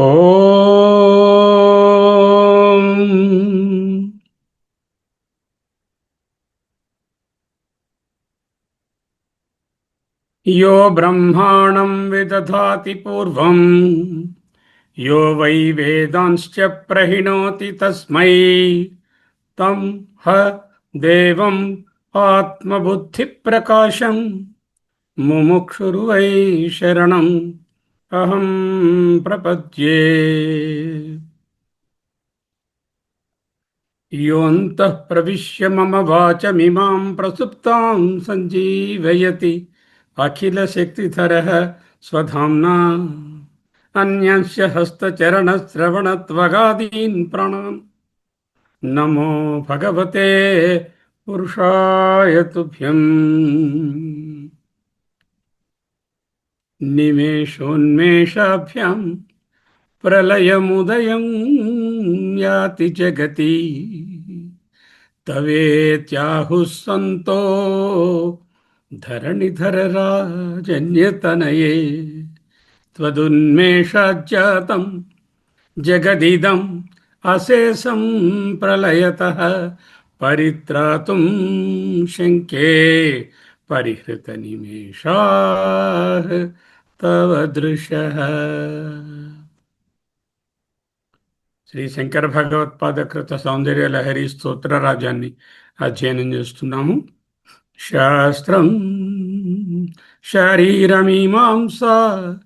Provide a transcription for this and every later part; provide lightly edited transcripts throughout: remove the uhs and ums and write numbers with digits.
ఓం యో బ్రహ్మాణం విదధాతి పూర్వం యో వై వేదాంశ్చ ప్రహిణోతి తస్మై తం హ దేవం ఆత్మబుద్ధి ప్రకాశం ముముక్షుర్వై శరణం అహం ప్రపద్యే. యోऽन्तः ప్రవిశ్య మమ వాచమిమాం ప్రసుప్తాం సంజీవయతి అఖిలశక్తిధరः స్వధామ్నా అన్యస్య హస్తచరణశ్రవణత్వగాదీన్ ప్రాణాన్ నమో భగవతే పురుషాయ తుభ్యం. నిమేషోన్మేషాభ్యాం ప్రళయముదయం యాతి జగతి తవేత్యాహుః సంతో ధరణిధరరాజన్యతనయే త్వదున్మేషాజ్జాతం జగదిదం అశేషం ప్రళయతః పరిత్రాతుం శంకే పరిహృత నిమేషాః తవ దృశః. శ్రీ శంకర భగవత్పాదకృత సౌందర్య లహరి స్తోత్రరాజాన్ని అధ్యయనం చేస్తున్నాము. శాస్త్రం శరీరమీమాంసా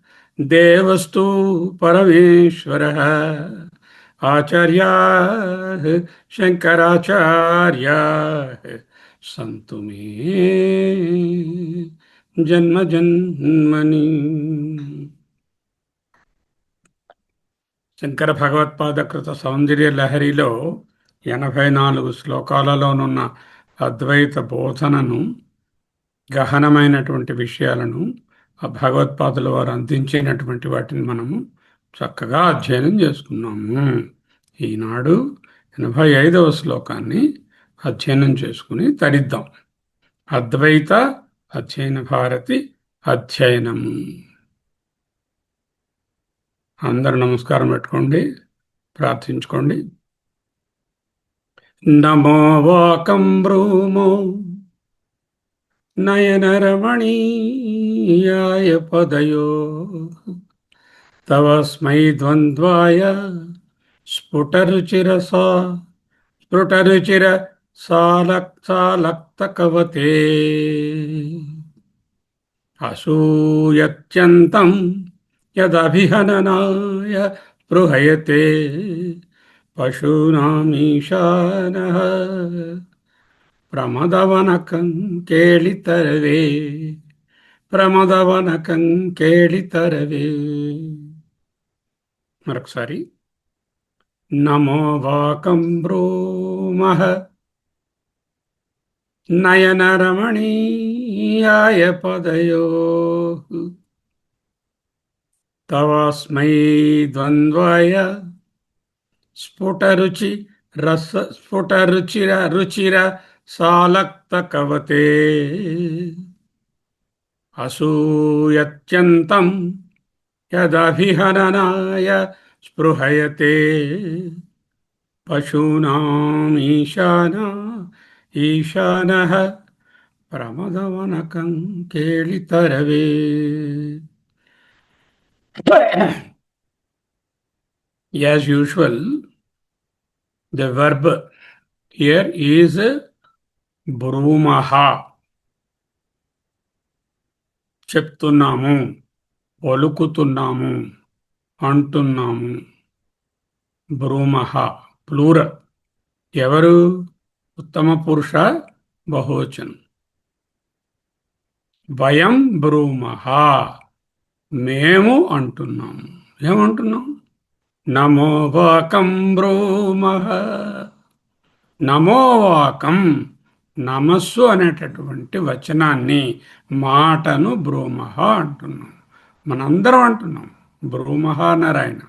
దేవస్తు పరమేశ్వరః ఆచార్యాః శంకరాచార్యాః సంతు మే జన్మ జన్మని. శంకర భగవత్పాదకృత సౌందర్య లహరిలో 84 శ్లోకాలలోనున్న అద్వైత బోధనను, గహనమైనటువంటి విషయాలను ఆ భగవత్పాదుల వారు అందించినటువంటి వాటిని మనము చక్కగా అధ్యయనం చేసుకున్నాము. ఈనాడు 85వ శ్లోకాన్ని అధ్యయనం చేసుకుని తరిద్దాం. అద్వైత అధ్యయన భారతి అధ్యయనము. అందరూ నమస్కారం పెట్టుకోండి, ప్రార్థించుకోండి. నమో వాకం బ్రూమో నయనరమణీయాయ పదయో తవస్మై ద్వంద్వాయ స్ఫుటరుచిర సాలక్తకవతే అసూయత్యంతం యదభిహననాయ స్పృహయతే పశూనామీశానః ప్రమదవనకం కేళితరవే. మరొకసారి. నమో వాకం బ్రూమః నయనరమణీయాయ పదయోః తవస్మై ద్వంద్వాయ స్ఫుటరుచిర సాలక్తకవతే అసూయత్యంతం యదభిహననాయ స్పృహయతే పశూనాం ఈశానః ప్రమదవనకం కేళితరవే. As usual, the verb here is బ్రూమహా. చెప్తున్నాము, పలుకుతున్నాము, అంటున్నాము. బ్రూమహ ప్లూరల్. ఎవరు? ఉత్తమ పురుష బహువచనం. వయం బ్రూమహ, మేము అంటున్నాము. ఏమంటున్నాం? నమో వాకం బ్రూమహ. నమో వాకం, నమస్సు అనేటటువంటి వచనాన్ని, మాటను బ్రూమహ అంటున్నాం. మనందరం అంటున్నాం బ్రూమహ నారాయణ.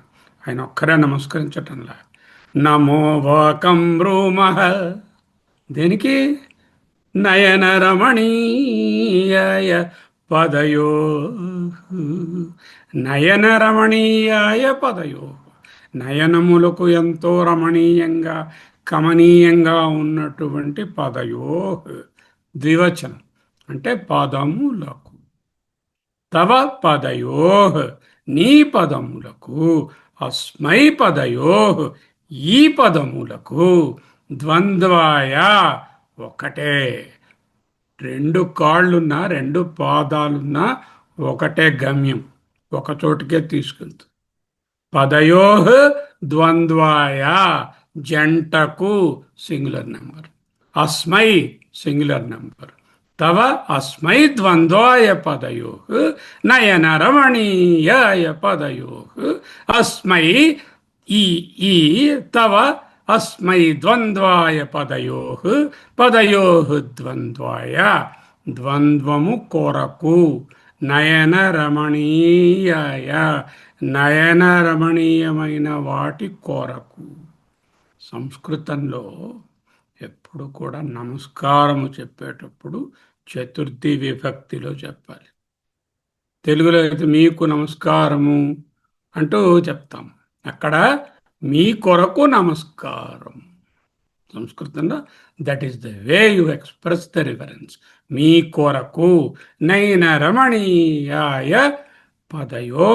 ఆయన ఒక్కరే నమస్కరించటంలా. నమో వాకం బ్రూమహ. దేనికి? నయన రమణీయాయ పదయో నయన రమణీయాయ పదయో, నయనములకు ఎంతో రమణీయంగా కమనీయంగా ఉన్నటువంటి పదయో, ద్వివచనం అంటే పదములకు. తవ పదయో, నీ పదములకు, అస్మై పదయో, ఈ పదములకు, ద్వంద్వాయ ఒకటే, రెండు కాళ్ళున్నా రెండు పాదాలున్నా ఒకటే గమ్యం, ఒక చోటుకే తీసుకెళ్తుంది. పదయో ద్వంద్వాయ, జంటకు సింగులర్ నెంబర్. అస్మై సింగులర్ నెంబర్. తవ అస్మై ద్వంద్వాయ పదయో నయన రమణీయాయ పదయో, అస్మై ఈ ఈ తవ అస్మై ద్వంద్వాయ పదయో, పదయో ద్వంద్వాయ ద్వంద్వము కొరకు, నయన రమణీయాయ నయన రమణీయమైన వాటి కొరకు. సంస్కృతంలో ఎప్పుడు కూడా నమస్కారము చెప్పేటప్పుడు చతుర్థి విభక్తిలో చెప్పాలి. తెలుగులో అయితే మీకు నమస్కారము అంటూ చెప్తాం, అక్కడ మీ కొరకు నమస్కారం. సంస్కృతంలో that is the way you express the reverence. మీ కొరకు నయన రమణీయాయ పదయో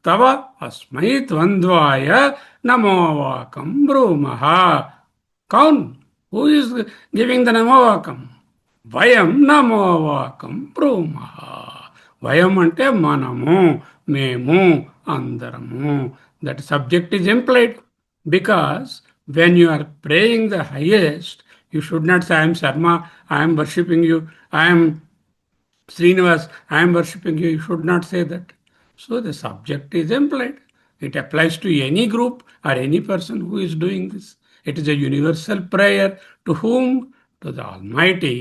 తవ అస్మై ద్వంద్వాయ నమోవాకం బ్రూమః. కౌన్ హూ ఈస్ గివింగ్ ద నమోవాకం? వయం నమోవాకం బ్రూమః. వయం అంటే మనము, మేము, అందరము. That subject is implied because when you are praying the highest, you should not say, I am Sharma, I am worshipping you, I am Srinivas, I am worshipping you. You should not say that. So the subject is implied. It applies to any group or any person who is doing this. It is a universal prayer to whom? To the Almighty,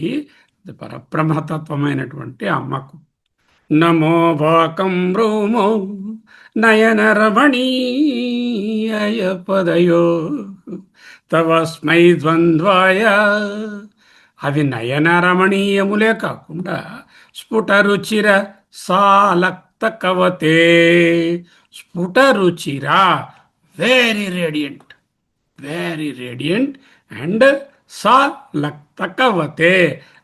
the Parabrahmatatvamainatvanti Ammaku. Namo వాకం bromo నయన రమణీయాయ పదయో తవస్మై ద్వంద్వాయ. అవి నయన రమణీయములే కాకుండా స్ఫుటరుచిర సాలక్త కవతే. స్ఫుటరుచిర very radiant, very radiant. And సా లక్త కవతే,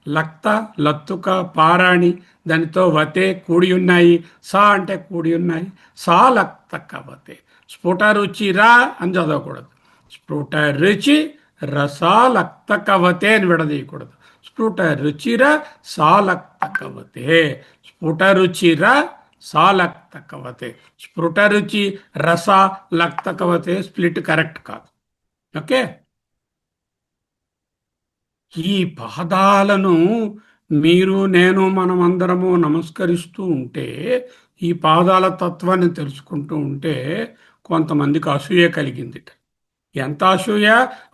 లక్త లత్తుక పారాణి, దానితో వతే కూడి ఉన్నాయి, సా అంటే కూడి ఉన్నాయి. సా లక్త కవతే. స్ఫుట రుచిరా అని చదవకూడదు. స్ఫుట రుచి రసాలక్త కవతే అని విడదీయకూడదు. స్ఫుట రుచిర సాలక్త కవతే. స్ఫుట రుచిర సాలక్త కవతే. స్ఫుట రుచి రస లక్త కవతే స్ప్లిట్ కరెక్ట్ కాదు. ఓకే, ఈ పాదాలను మీరు నేను మనమందరము నమస్కరిస్తూ ఉంటే, ఈ పాదాల తత్వాన్ని తెలుసుకుంటూ ఉంటే కొంతమందికి అసూయ కలిగిందిట. ఎంత అసూయ?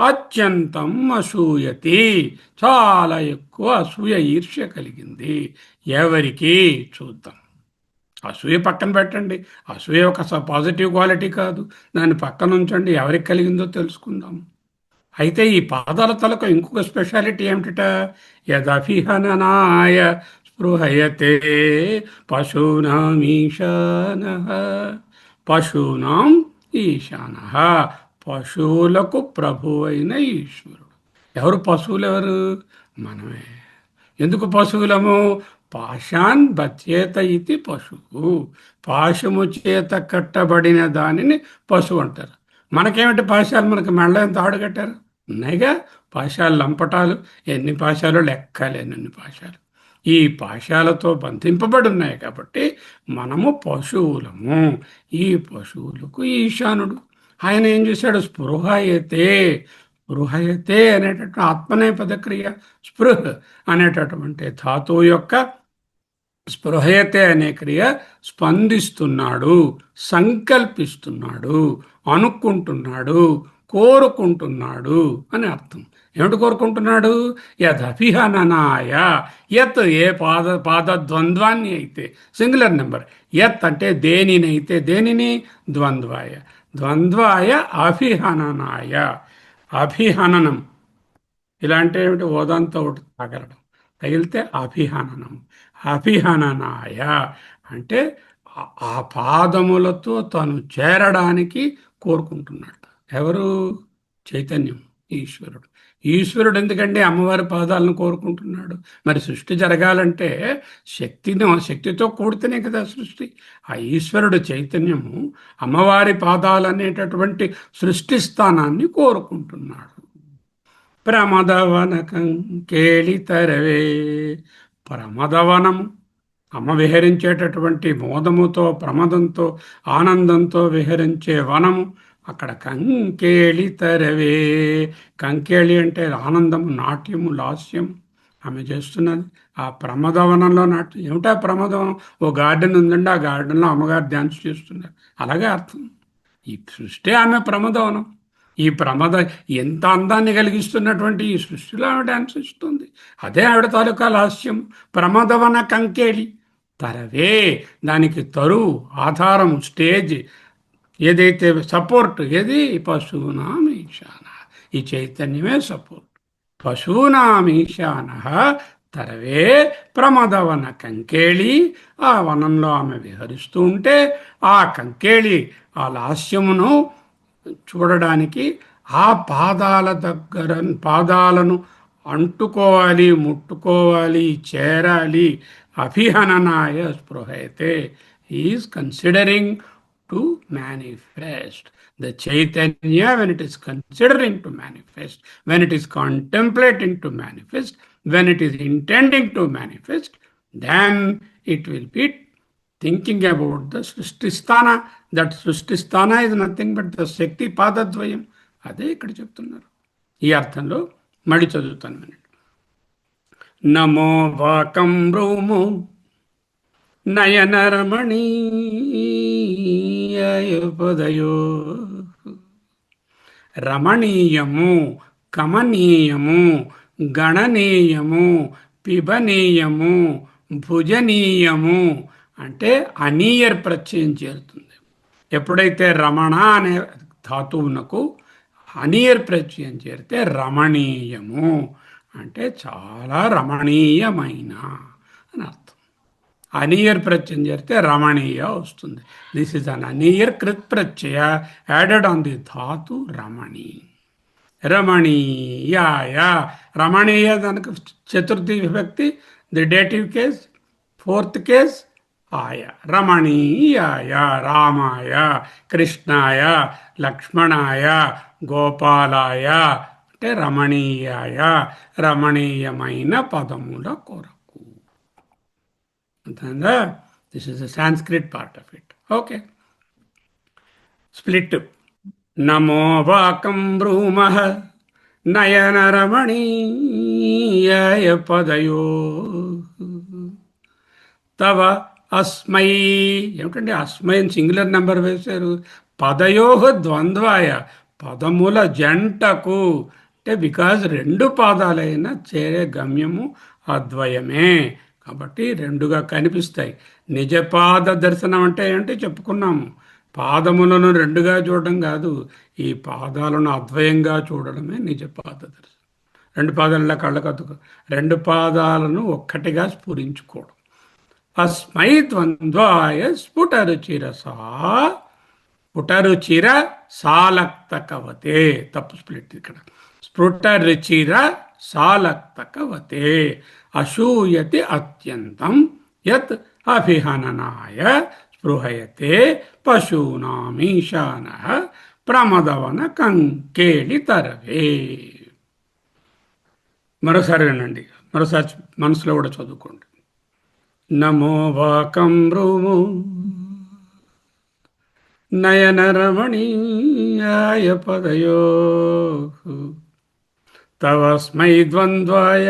అత్యంతం అసూయతి. చాలా ఎక్కువ అసూయ, ఈర్ష్య కలిగింది. ఎవరికి? చూద్దాం. అసూయ పక్కన పెట్టండి, అసూయ ఒక పాజిటివ్ క్వాలిటీ కాదు, దాన్ని పక్కన ఉంచండి. ఎవరికి కలిగిందో తెలుసుకుందాం. అయితే ఈ పాదాల తలకు ఇంకొక స్పెషాలిటీ ఏమిటట? యదభిహననాయ స్పృహయతే పశూనాం ఈశానః. పశూనాం ఈశానః. పశువులకు ప్రభువైన ఈశ్వరుడు. ఎవరు పశువులు? ఎవరు? మనమే. ఎందుకు పశువులము? పాశాన్ బధ్యేత ఇది పశువు. పాశము చేత కట్టబడిన దానిని పశువు అంటారు. మనకేమిటి పాశాలు? మనకు మెళ్ళ ఎంత తాడు కట్టారు? ఉన్నాయిగా పాశాలు, లంపటాలు. ఎన్ని పాశాలు? లెక్కలేనన్ని పాశాలు. ఈ పాశాలతో బంధింపబడి ఉన్నాయి కాబట్టి మనము పశువులము. ఈ పశువులకు ఈశానుడు. ఆయన ఏం చేశాడు? స్పృహయతే. స్పృహయతే అనేటటువంటి ఆత్మనేపద క్రియ. స్పృహ అనేటటువంటి ధాతువు యొక్క స్పృహయతే అనే క్రియ స్పందిస్తున్నాడు, సంకల్పిస్తున్నాడు, అనుకుంటున్నాడు, కోరుకుంటున్నాడు అని అర్థం. ఏమిటి కోరుకుంటున్నాడు? యదభిహననాయ. యత్ ఏ పాదద్వంద్వాన్ని అయితే, సింగులర్ నెంబర్. యత్ అంటే దేనినైతే, దేనిని? ద్వంద్వాయ. ద్వంద్వాయ అభిహననాయ. అభిహననం ఇలాంటి ఏమిటి? ఓదంతో ఒకటి తగలడం, తగిలితే అభిహననం. అభిహననాయ అంటే ఆ పాదములతో తను చేరడానికి కోరుకుంటున్నట్ట. ఎవరు? చైతన్యం, ఈశ్వరుడు. ఈశ్వరుడు ఎందుకంటే అమ్మవారి పాదాలను కోరుకుంటున్నాడు? మరి సృష్టి జరగాలంటే శక్తితో కూడితేనే కదా సృష్టి. ఆ ఈశ్వరుడు చైతన్యము అమ్మవారి పాదాలనేటటువంటి సృష్టి స్థానాన్ని కోరుకుంటున్నాడు. ప్రమదవనకం కేళితరవే. ప్రమదవనము అమ్మ విహరించేటటువంటి మోదముతో, ప్రమదంతో, ఆనందంతో విహరించే వనము. అక్కడ కంకేళి తరవే. కంకేళి అంటే ఆనందము, నాట్యము, లాస్యము ఆమె చేస్తున్నది. ఆ ప్రమదవనంలో నాట్యం ఏమిటా ప్రమదవనం? ఓ గార్డెన్ ఉందండి, ఆ గార్డెన్లో అమ్మగారు డ్యాన్స్ చేస్తున్నారు, అలాగే అర్థం. ఈ సృష్టి ఆమె ప్రమదవనం. ఈ ప్రమద ఎంత అందాన్ని కలిగిస్తున్నటువంటి ఈ సృష్టిలో ఆమె డ్యాన్స్ ఇస్తుంది. అదే ఆవిడ తాలూకా లాస్యం. ప్రమదవన కంకేళి తరవే. దానికి తరువు, ఆధారం, స్టేజ్, ఏదైతే సపోర్ట్, ఏది? పశూనామీశాన. ఈ చైతన్యమే సపోర్ట్. పశూనామీశాన తరవే ప్రమదవన కంకేళి. ఆ వనంలో ఆమె విహరిస్తూ ఉంటే ఆ కంకేళి ఆ లాస్యమును చూడడానికి ఆ పాదాల దగ్గర, పాదాలను అంటుకోవాలి, ముట్టుకోవాలి, చేరాలి. అభిహననాయ స్పృహయతే. Is considering to manifest the chaitanya. When it is considering to manifest, when it is contemplating to manifest, when it is intending to manifest, then it will be thinking about the సృష్టిస్థాన. That సృష్టిస్థాన is nothing but the శక్తి పాదద్వయం. అదే ఇక్కడ చెప్తున్నారు. ఈ అర్థంలో మళ్ళీ చదువుతాను వినండి. నమో వాకం బ్రూము నయనరమణీయపదయో. రమణీయము, కమనీయము, గణనీయము, పిబనీయము, భుజనీయము అంటే అనీయర్ ప్రత్యయం చేరుతుంది. ఎప్పుడైతే రమణ అనే ధాతువునకు అనీయర్ ప్రత్యయం చేరితే రమణీయము అంటే చాలా రమణీయమైన అని అర్థం. అనీయర్ ప్రత్యయం చేరితే రమణీయ వస్తుంది. దిస్ ఇస్ అన్ అనీయర్ కృత్ ప్రత్యయ యాడెడ్ ఆన్ ది ధాతు రమణీ. రమణీయాయ. రమణీయ దానికి చతుర్థి విభక్తి, the dative case, fourth case ఆయ. రమణీయాయ రామాయ, కృష్ణాయ, లక్ష్మణాయ, గోపాలాయ అంటే రమణీయాయ రమణీయమైన పదముల కొరకు. అంతేనా? This is the Sanskrit part of it. Okay, split. నమో వాకం బ్రూమః నయన రమణీయాయ పదయో తవ అస్మై. ఏమిటండి అస్మై అని సింగులర్ నెంబర్ వేశారు? పదయో ద్వంద్వాయ, పదముల జంటకు. అంటే బికాజ్ రెండు పాదాలైన చేరే గమ్యము అద్వయమే కాబట్టి రెండుగా కనిపిస్తాయి. నిజపాద దర్శనం అంటే ఏంటి చెప్పుకున్నాము. పాదములను రెండుగా చూడడం కాదు, ఈ పాదాలను అద్వయంగా చూడడమే నిజపాద దర్శనం. రెండు పాదాల కళ్ళకద్దుకు, రెండు పాదాలను ఒక్కటిగా స్ఫురించుకోవడం. అస్మై ద్వంద్వాయ స్ఫుటరుచిరసా. స్ఫుటరుచిర సాలక్తకవతే. తప్పు స్ప్లిట్ ఇక్కడ. స్ఫుటరుచిర సాలక్తకవతే అశూయతి అత్యంతం యత్ అభిహననాయ స్పృహయతే పశూనామీశానః ప్రమదవన కంకేళి తరవే. మరోసారి వినండి, మరోసారి మనసులో కూడా చదువుకోండి. నమో వాకం బ్రూము నయన రమణీయాయ పదయో తవస్మై ద్వంద్వాయ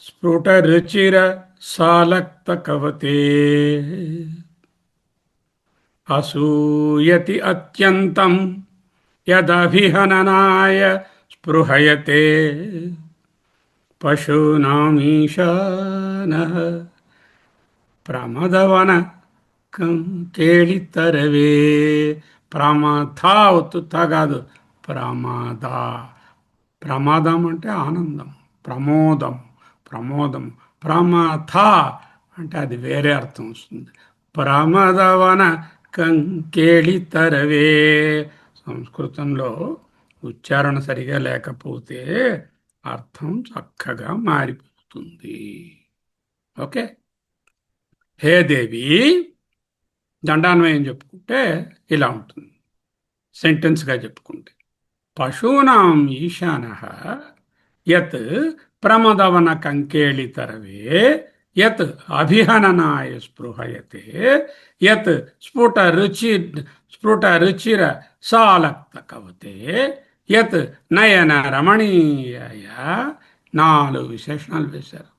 స్ఫుటరుచిర సాలక్తకవతే అసూయతి అత్యంతం యదభిహననాయ స్పృహయతే పశూనామీశానః ప్రమదవన కంకేళితరవే. ప్రమథ ఒత్తుత కాదు, ప్రమాద. ప్రమాదం అంటే ఆనందం, ప్రమోదం, ప్రమోదం, ప్రమథ అంటే అది వేరే అర్థం వస్తుంది. ప్రమదవన కంకేళి తరవే. సంస్కృతంలో ఉచ్చారణ సరిగా లేకపోతే అర్థం చక్కగా మారిపోతుంది. ఓకే. హే దేవి, దండాన్వయం చెప్పుకుంటే ఇలా ఉంటుంది. సెంటెన్స్గా చెప్పుకుంటే పశూనాం ఈశానః యత్ ప్రమదవన కంకేళితరవే యత్ అభిహననాయ స్పృహయతే యత్ స్ఫుట రుచిర సాలక్త కవతే యత్ నయన రమణీయ. 4 విశేషణాలు వేశారు.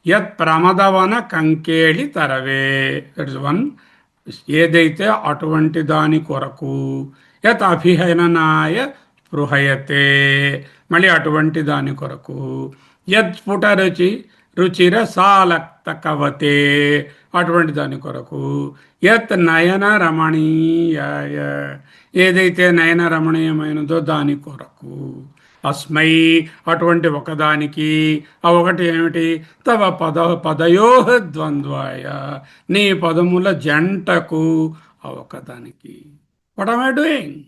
యత్ ప్రమదవన కంకేళి తరవే, దట్ ఇస్ వన్. ఏదైతే అటువంటి దాని కొరకు. యత్ అభిహననాయ స్పృహయతే, మళ్ళీ అటువంటి దాని కొరకు. యత్ స్ఫుట రుచిర సాలక్త కవతే, అటువంటి దాని కొరకు. యత్ నయన రమణీయాయ, ఏదైతే నయన రమణీయమైనదో దాని కొరకు. అస్మై, అటువంటి ఒకదానికి. ఆ ఒకటి ఏమిటి? తవ పదయో ద్వంద్వాయ, నీ పదముల జంటకు. ఆ ఒకదానికి. What am I doing?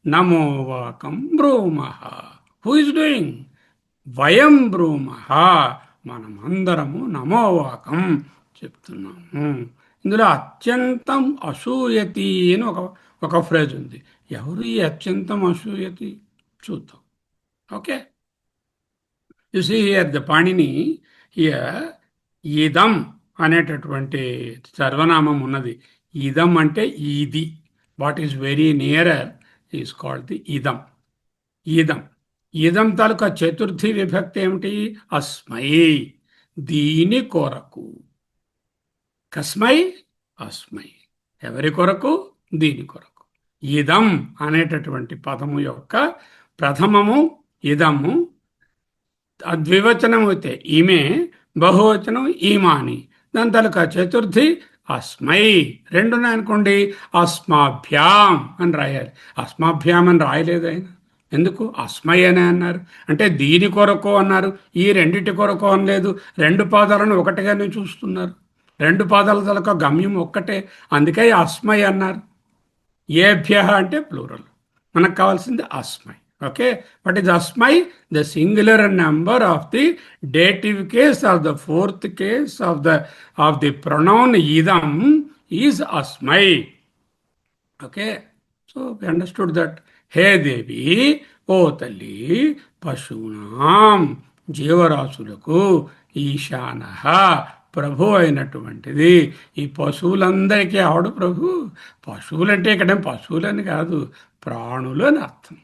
నమో వాకం బ్రూమః. Who is doing? వయం బ్రూమః, మనమందరము నమోవాకం చెప్తున్నాము. ఇందులో అత్యంతం అసూయతి అని ఒక ఫ్రేజ్ ఉంది. ఎవరు ఈ అత్యంతం అసూయతి? చూద్దాం. Okay. You see here the Panini here ఇదం అనేటటువంటి సర్వనామం ఉన్నది. ఇదం అంటే ఇది. What is very nearer is called the ఇదం. ఇదం. ఇదం తాలూకా చతుర్థి విభక్తి ఏమిటి? అస్మై, దీని కొరకు. కస్మై, అస్మై, ఎవరి కొరకు? దీని కొరకు. ఇదం అనేటటువంటి పదము యొక్క ప్రథమము ఇదము, ద్వివచనం అయితే ఈమె, బహువచనం ఈమాని. దాని తాలూకా చతుర్థి అస్మై. రెండున్నాయనుకోండి, అస్మాభ్యాం అని రాయాలి. అస్మాభ్యాం అని రాయలేదు ఆయన. ఎందుకు? అస్మై అని అన్నారు. అంటే దీని కొరకు అన్నారు, ఈ రెండిటి కొరకు అనలేదు. 2 పాదాలను ఒకటిగానే చూస్తున్నారు. 2 పాదాల తాలూకా గమ్యం ఒక్కటే, అందుకే అస్మై అన్నారు. ఏభ్య అంటే ప్లూరల్. మనకు కావాల్సింది అస్మై. ఓకే. బట్ ఇది అస్మై, the singular number of the dative case of the fourth case of the pronoun ఇదం ఈజ్ అస్మై. Okay. So we understood that. హే దేవి, ఓ తల్లి, పశూనాం, జీవరాశులకు, ఈశాన, ప్రభు అయినటువంటిది. ఈ పశువులందరికీ ఆవిడ ప్రభు. పశువులంటే ఇక్కడ పశువులని కాదు, ప్రాణులు అని అర్థం.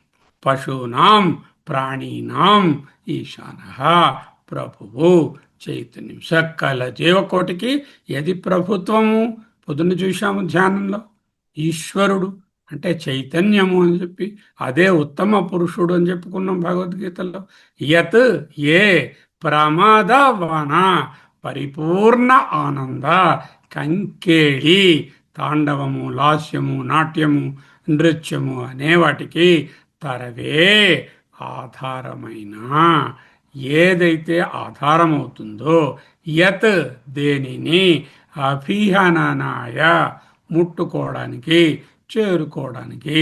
పశూనాం ప్రాణీనాం ఈశాన, ప్రభువు, చైతన్యం. సకల జీవకోటికి ఏది ప్రభుత్వము? పొద్దున్న చూశాము ధ్యానంలో. ఈశ్వరుడు అంటే చైతన్యము అని చెప్పి, అదే ఉత్తమ పురుషుడు అని చెప్పుకున్నాం భగవద్గీతలో. యత్, ఏ ప్రమాదవన, పరిపూర్ణ ఆనంద, కంకేళి, తాండవము, లాస్యము, నాట్యము, నృత్యము అనే వాటికి తరవే, ఆధారమైన. ఏదైతే ఆధారమవుతుందో, యత్ దేనిని, అభిహననాయ ముట్టుకోవడానికి, చేరుకోవడానికి,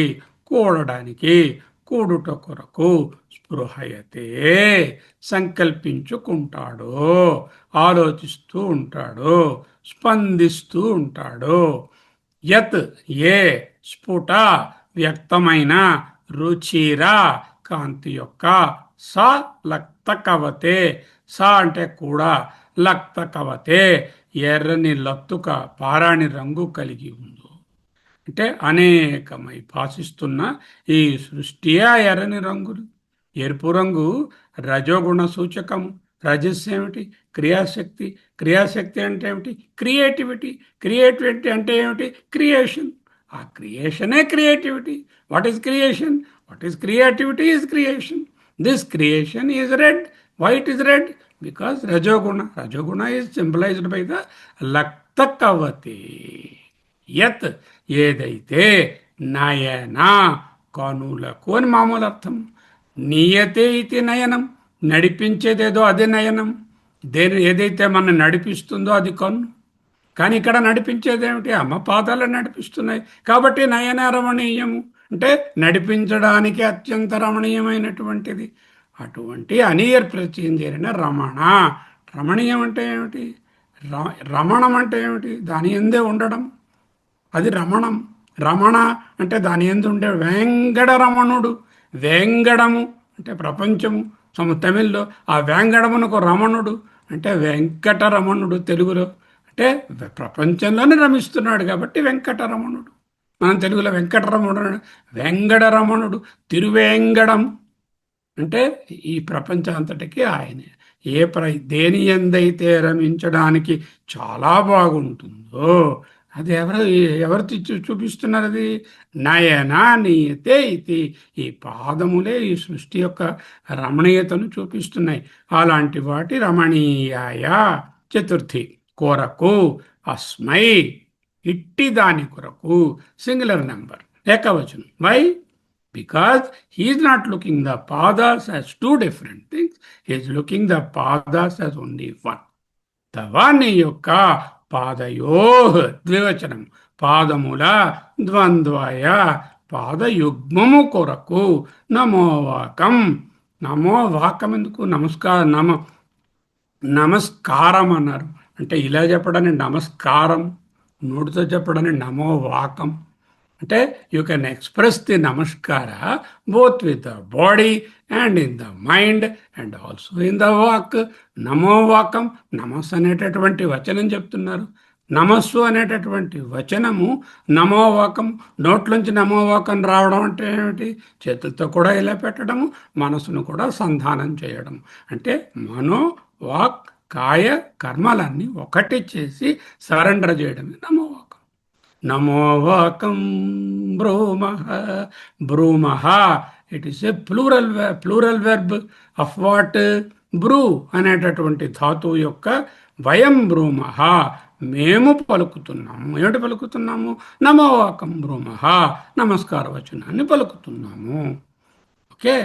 కూడడానికి, కూడుట కొరకు, స్పృహయతే సంకల్పించుకుంటాడు, ఆలోచిస్తూ ఉంటాడు, స్పందిస్తూ ఉంటాడు. యత్ ఏ స్ఫుట వ్యక్తమైన, రుచిర కాంతి యొక్క, స లక్త కవతే, స అంటే కూడా, లక్త కవతే ఎర్రని లత్తుక పారాణి రంగు కలిగి ఉందో. అంటే అనేకమై భాషిస్తున్న ఈ సృష్టియే ఎర్రని రంగులు. ఎరుపు రంగు రజోగుణ సూచకము. రజస్ ఏమిటి? క్రియాశక్తి. క్రియాశక్తి అంటే ఏమిటి? క్రియేటివిటీ. క్రియేటివిటీ అంటే ఏమిటి? క్రియేషన్. ఆ క్రియేషనే creativity. What is creation? What is creativity? Is creation. This creation is red. Why it is red? Because రజోగుణ. రజోగుణ ఈజ్ సింబలైజ్డ్ బై ద లక్త కవతి. యత్ ఏదైతే, నయన కనులకు అని మామూలు అర్థం. నియతే ఇది నయనం, నడిపించేదేదో అదే నయనం. ఏదైతే మన నడిపిస్తుందో అది కన్ను. కానీ ఇక్కడ నడిపించేది ఏమిటి? అమ్మ పాదాలు నడిపిస్తున్నాయి కాబట్టి నయన రమణీయము. అంటే నడిపించడానికి అత్యంత రమణీయమైనటువంటిది. అటువంటి అనియర్ ప్రత్యయం చేరిన రమణ. రమణీయం అంటే ఏమిటి? రమణం అంటే ఏమిటి? దాని ఎందే ఉండడం, అది రమణం. రమణ అంటే దాని ఎందు ఉండే వేంగడరమణుడు. వేంగడము అంటే ప్రపంచము. తమిళ్లో ఆ వేంగడమునకు రమణుడు అంటే వెంకటరమణుడు. తెలుగులో అంటే ప్రపంచంలోనే రమిస్తున్నాడు కాబట్టి వెంకటరమణుడు. మనం తెలుగులో వెంకటరమణుడు, వెంగడరమణుడు, తిరువేంగడం అంటే ఈ ప్రపంచం అంతటికీ ఆయనే. దేని ఎందైతే రమించడానికి చాలా బాగుంటుందో అది ఎవరు చూపిస్తున్నారు? అది నయనా నీయతే ఇది. ఈ పాదములే ఈ సృష్టి యొక్క రమణీయతను చూపిస్తున్నాయి. అలాంటి వాటి రమణీయాయ చతుర్థి కొరకు అస్మై ఇట్టి దాని కొరకు సింగులర్ నెంబర్ ఏకవచనం. Why? Because he is not looking the padas as two different things. He is looking the padas as only one. తవాని యొక్క పాదయో ద్వివచనం పాదముల ద్వంద్వయ పాదయుగ్మము కొరకు నమోవాకం. నమోవాకం ఎందుకు? నమస్కారం అన్నారు. అంటే ఇలా చెప్పడాన్ని నమస్కారం, నోటితో చెప్పడాన్ని నమోవాకం. అంటే యూ కెన్ ఎక్స్ప్రెస్ ది నమస్కార both with the body and in the mind and also in the వాక్. నమోవాకం, నమస్ అనేటటువంటి వచనం చెప్తున్నారు. నమస్సు అనేటటువంటి వచనము నమోవాకం. నోట్లోంచి నమోవాకం రావడం అంటే ఏమిటి? చేతులతో కూడా ఇలా పెట్టడము, మనసును కూడా సంధానం చేయడం. అంటే మనో వాక్ కాయ కర్మలన్నీ ఒకటి చేసి సరెండర్ చేయడమే నమోవాకం. నమోవాకం బ్రూమః. బ్రూమః it is a plural verb of what? బ్రూ అనేటటువంటి ధాతువు యొక్క వయం బ్రూమః, మేము పలుకుతున్నాము. ఏమిటి పలుకుతున్నాము? నమోవాకం బ్రూమః, నమస్కార వచనాన్ని పలుకుతున్నాము. Okay,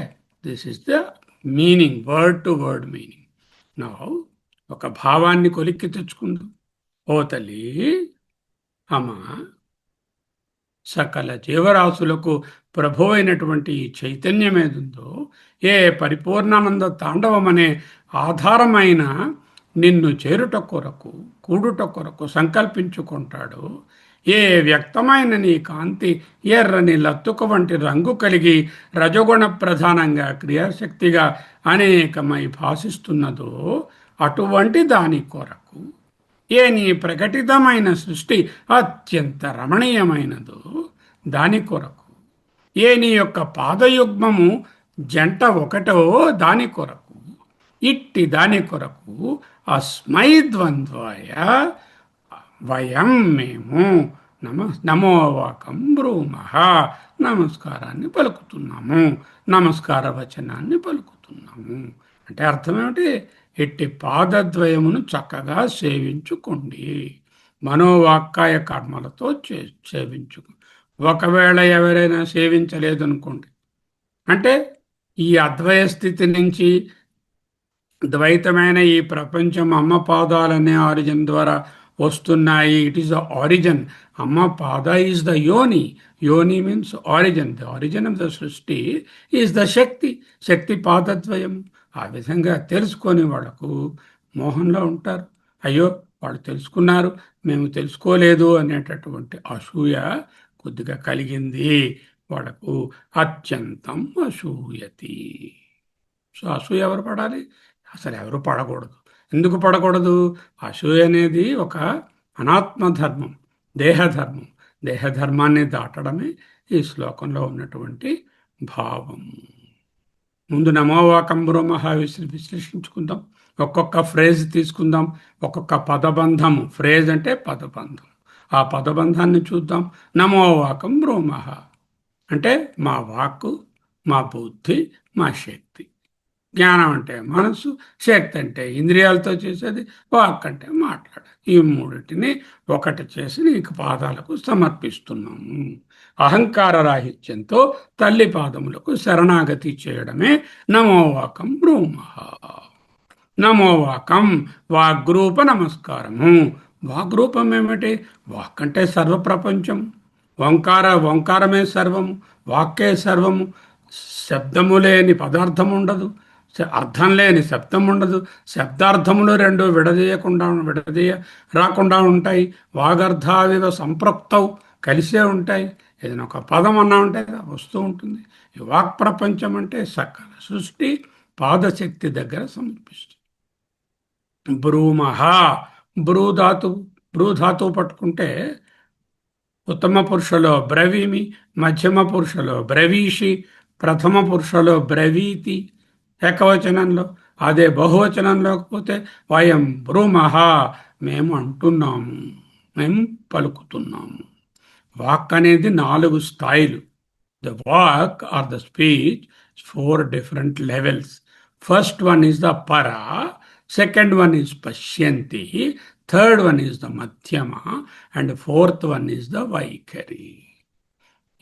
this is the meaning, word to word meaning. నా ఒక భావాన్ని కొలిక్కి తెచ్చుకుందాం. ఓ తల్లి, అమ్మ, సకల జీవరాశులకు ప్రభు అయినటువంటి ఈ చైతన్యం ఏదుందో, ఏ పరిపూర్ణానంద తాండవం అనే ఆధారమైన నిన్ను చేరుట కొరకు, కూడుట కొరకు సంకల్పించుకుంటాడో, ఏ వ్యక్తమైన నీ కాంతి ఎర్రని లత్తుక వంటి రంగు కలిగి రజగుణ ప్రధానంగా క్రియాశక్తిగా అనేకమై భాషిస్తున్నదో, అటువంటి దాని కొరకు ఏ నీ ప్రకటితమైన సృష్టి అత్యంత రమణీయమైనదో దాని కొరకు, ఏ నీ యొక్క పాదయుగ్మము జంట ఒకటో దాని కొరకు, ఇట్టి దాని కొరకు అస్మై ద్వంద్వాయ వయం మేము నమోవాకం బ్రూమః, నమస్కారాన్ని పలుకుతున్నాము, నమస్కార వచనాన్ని పలుకుతున్నాము. అంటే అర్థం ఏమిటి? ఇట్టి పాదద్వయమును చక్కగా సేవించుకోండి. మనోవాక్కాయ కర్మలతో సేవించుకో. ఒకవేళ ఎవరైనా సేవించలేదనుకోండి, అంటే ఈ అద్వయ స్థితి నుంచి ద్వైతమైన ఈ ప్రపంచం అమ్మ పాదాలనే ఆరిజిన్ ద్వారా వస్తున్నాయి. It is the origin. అమ్మ పాద ఈజ్ ద యోని. యోని means origin. The origin of the సృష్టి ఈజ్ ద శక్తి. శక్తి పాదద్వయం. ఆ విధంగా తెలుసుకొని వాళ్ళకు మోహంలో ఉంటారు. అయ్యో, వాళ్ళు తెలుసుకున్నారు, మేము తెలుసుకోలేదు అనేటటువంటి అసూయ కొద్దిగా కలిగింది వాళ్ళకు. అత్యంతం అసూయతి. సో అసూయ ఎవరు పడాలి? అసలు ఎవరు పడకూడదు. ఎందుకు పడకూడదు? అసూయ అనేది ఒక అనాత్మధర్మం, దేహధర్మం. దేహధర్మాన్ని దాటడమే ఈ శ్లోకంలో ఉన్నటువంటి భావం. ముందు నమోవాకం బ్రూమః విశ్లేషించుకుందాం. ఒక్కొక్క ఫ్రేజ్ తీసుకుందాం, ఒక్కొక్క పదబంధము. ఫ్రేజ్ అంటే పదబంధం. ఆ పదబంధాన్ని చూద్దాం. నమోవాకం బ్రూమః అంటే మా వాక్కు, మా బుద్ధి, మా శక్తి. జ్ఞానం అంటే మనసు, శక్తి అంటే ఇంద్రియాలతో చేసేది, వాక్ అంటే మాట్లాడ. ఈ మూడింటిని ఒకటి చేసి నీకు పాదాలకు సమర్పిస్తున్నాము. అహంకార రాహిత్యంతో తల్లి పాదములకు శరణాగతి చేయడమే నమోవాకం బ్రూమః. నమో వాకం, వాగ్రూప నమస్కారము. వాగ్రూపం ఏమిటి? వాక్ అంటే సర్వప్రపంచం. ఓంకారమే సర్వము, వాక్కే సర్వము. శబ్దము లేని పదార్థం ఉండదు, అర్థం లేని శబ్దం ఉండదు. శబ్దార్థములు రెండు విడదీయ రాకుండా ఉంటాయి. వాగర్థావివ సంపృక్తవు, కలిసే ఉంటాయి. ఏదైనా ఒక పదం అన్నా ఉంటే వస్తూ ఉంటుంది. ఈ వాక్ ప్రపంచం అంటే సకల సృష్టి పాదశక్తి దగ్గర సమర్పిస్తుంది. బ్రూమహ, బ్రూధాతు, బ్రూధాతువు పట్టుకుంటే ఉత్తమ పురుషలో బ్రవీమి, మధ్యమ పురుషలో బ్రవీషి, ప్రథమ పురుషలో బ్రవీతి ఏకవచనంలో. అదే బహువచనంలోకి పోతే వయం బ్రూమహ, మేము అంటున్నాము, మేము పలుకుతున్నాము. వాక్ అనేది 4 స్థాయిలు. The walk are the speech 4 different levels. First one is the para, second one is pashyanti, third one is the madhyama, and fourth one is the vaikhari.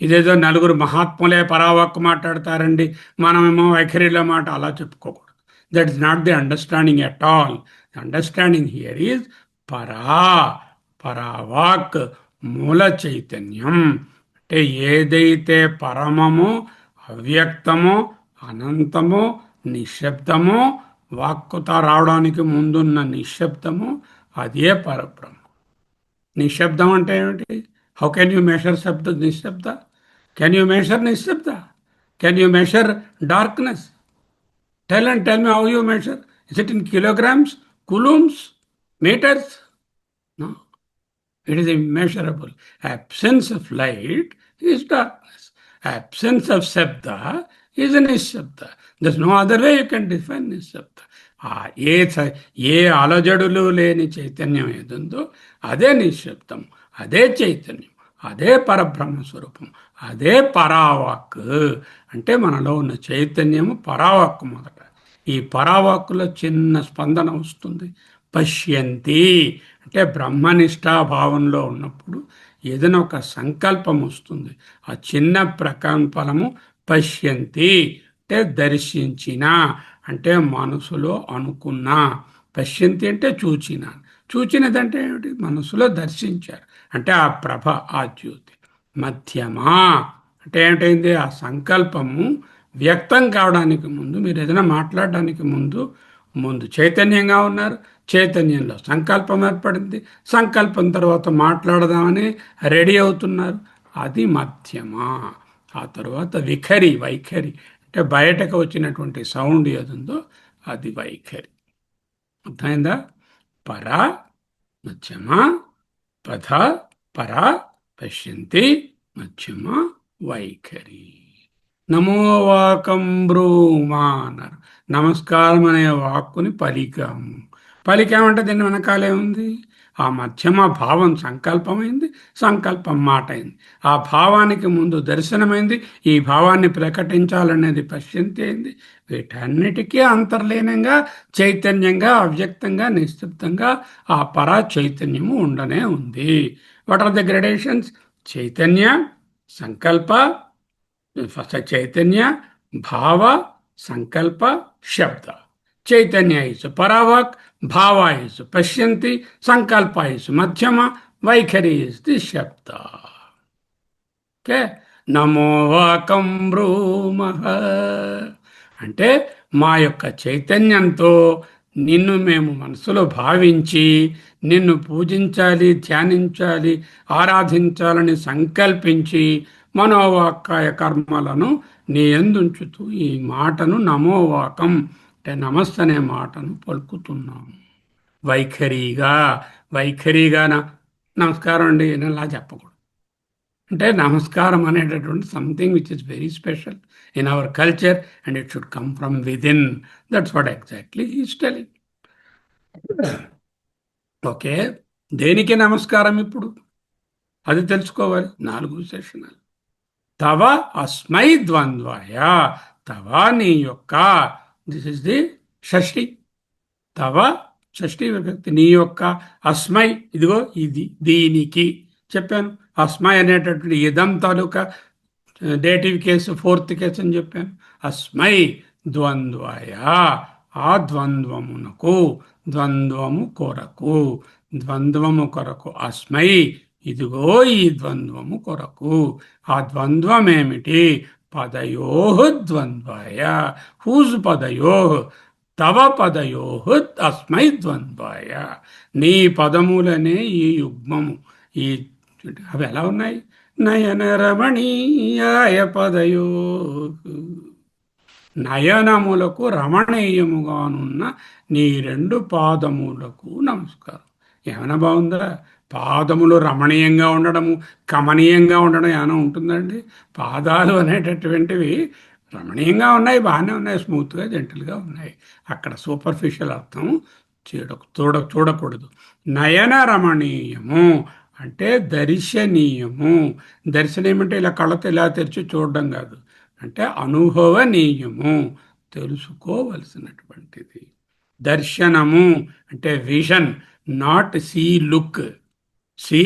ఇదేదో నలుగురు మహాత్ములే పరావాక్కు మాట్లాడతారండి, మనమేమో వైఖరిలో మాట అలా చెప్పుకోకూడదు. That is not the understanding at all. The understanding here is పరా, పరావాక్, మూల చైతన్యం. అంటే ఏదైతే పరమమో, అవ్యక్తమో, అనంతమో, నిశ్శబ్దమో, వాక్కుత రావడానికి ముందున్న నిశ్శబ్దము, అదే పరబ్రహ్మ. నిశ్శబ్దం అంటే ఏమిటి? హౌ కెన్ యూ మెషర్ శబ్ద నిశ్శబ్ద? కెన్ యూ మెషర్ నిశ్శబ్ద? Can you measure darkness? Tell me how you measure. Is it in kilograms, coulombs, meters? No. It is immeasurable. Absence of light is darkness. Absence of Shabda is Nishabda. There's no other way you can define Nishabda. ఏ అలజడులు లేని చైతన్యం ఏదుందో అదే నిశ్శబ్దం, అదే చైతన్యం, అదే పరబ్రహ్మ స్వరూపం, అదే పరావాక్. అంటే మనలో ఉన్న చైతన్యము పరావాక్కు మొదట. ఈ పరావాక్కులో చిన్న స్పందన వస్తుంది. పశ్యంతి అంటే బ్రహ్మనిష్టాభావంలో ఉన్నప్పుడు ఏదైనా ఒక సంకల్పం వస్తుంది. ఆ చిన్న ప్రకంపనము పశ్యంతి అంటే దర్శించిన, అంటే మనసులో అనుకున్నా. పశ్యంతి అంటే చూచిన, చూచినదంటే ఏమిటి? మనసులో దర్శించారు అంటే ఆ ప్రభ, ఆ జ్యోతి. మధ్యమా అంటే ఏమిటైంది? ఆ సంకల్పము వ్యక్తం కావడానికి ముందు, మీరు ఏదైనా మాట్లాడడానికి ముందు చైతన్యంగా ఉన్నారు, చైతన్యంలో సంకల్పం ఏర్పడింది, సంకల్పం తర్వాత మాట్లాడదామని రెడీ అవుతున్నారు, అది మధ్యమా. ఆ తర్వాత వైఖరి అంటే బయటకు వచ్చినటువంటి సౌండ్ ఏదుందో అది వైఖరి. అర్థమైందా? పర, మధ్యమ, పథ, పర, పశ్యంతి, మధ్యమ, వైఖరి. నమో వాకం బ్రూమా అన్నారు. నమస్కారం అనే వాక్కుని పలికాము. పలికామంటే దీని వెనకాలే ఉంది? ఆ మధ్యమ భావం సంకల్పమైంది, సంకల్పం మాట అయింది, ఆ భావానికి ముందు దర్శనమైంది, ఈ భావాన్ని ప్రకటించాలనేది పశ్యంతి అయింది. వీటన్నిటికీ అంతర్లీనంగా చైతన్యంగా, అవ్యక్తంగా, నిశ్శబ్దంగా ఆ పరా చైతన్యము ఉండనే ఉంది. What are the gradations? చైతన్య, సంకల్ప, చైతన్య, భావ, సంకల్ప, శబ్ద. చైతన్య ఇస్ పరావాక్, భావ ఇస్ పశ్యంతి, సంకల్ప ఇస్ మధ్యమ, వైఖరి ఇస్ ది శబ్ద. ఓకే. నమో వాకం బ్రూమః అంటే మా యొక్క చైతన్యంతో నిన్ను మేము మనసులో భావించి నిన్ను పూజించాలి, ధ్యానించాలి, ఆరాధించాలని సంకల్పించి మనోవాక్కాయ కర్మలను నీ యందుంచుతూ ఈ మాటను నమోవాకం అంటే నమస్తే అనే మాటను పలుకుతున్నాము. వైఖరిగా నమస్కారం అండి అలా చెప్పకూడదు. అంటే నమస్కారం అనేటటువంటి something which is very special in our culture and it should come from within. That's what exactly is telling. Okay. దేనికి నమస్కారం ఇప్పుడు? అది తెలుసుకోవాలి. 4 విశేషణాలు. తవ అస్మై ద్వంద్వాయ, తవ నీ యొక్క, దిస్ ఇస్ ది షష్ఠి. తవ షష్ఠి విభక్తి, నీ యొక్క, అస్మై ఇదిగో ఇది, దీనికి చెప్పాను. అస్మై అనేటటువంటి ఇదం తాలూకా డేటివ్ కేసు, 4th కేసు అని చెప్పాను. అస్మై ద్వంద్వాయ ఆ ద్వంద్వమునకు, ద్వంద్వము కొరకు, ద్వంద్వము కొరకు అస్మై, ఇదిగో ఈ ద్వంద్వము కొరకు. ఆ ద్వంద్వం ఏమిటి? పదయో ద్వంద్వాయ. హూజ్ పదయో? తవ పదయో అస్మై ద్వంద్వాయ. నీ పదములనే ఈ యుగ్మము. ఈ అవి ఎలా ఉన్నాయి? నయన రమణీయాయ పదయో, నయనములకు రమణీయముగానున్న నీ రెండు పాదములకు నమస్కారం. ఏమైనా బాగుందా? పాదములు రమణీయంగా ఉండడము, కమనీయంగా ఉండడం ఏమైనా ఉంటుందండి? పాదాలు అనేటటువంటివి రమణీయంగా ఉన్నాయి, బాగానే ఉన్నాయి, స్మూత్గా జెంటిల్గా ఉన్నాయి. అక్కడ సూపర్ఫిషియల్ అర్థం చూడకూడదు. నయన రమణీయము అంటే దర్శనీయము. దర్శనీయం అంటే ఇలా కళ్ళతో ఇలా తెరిచి చూడడం కాదు, అంటే అనుభవనీయము, తెలుసుకోవలసినటువంటిది. దర్శనము అంటే vision, not see look. See,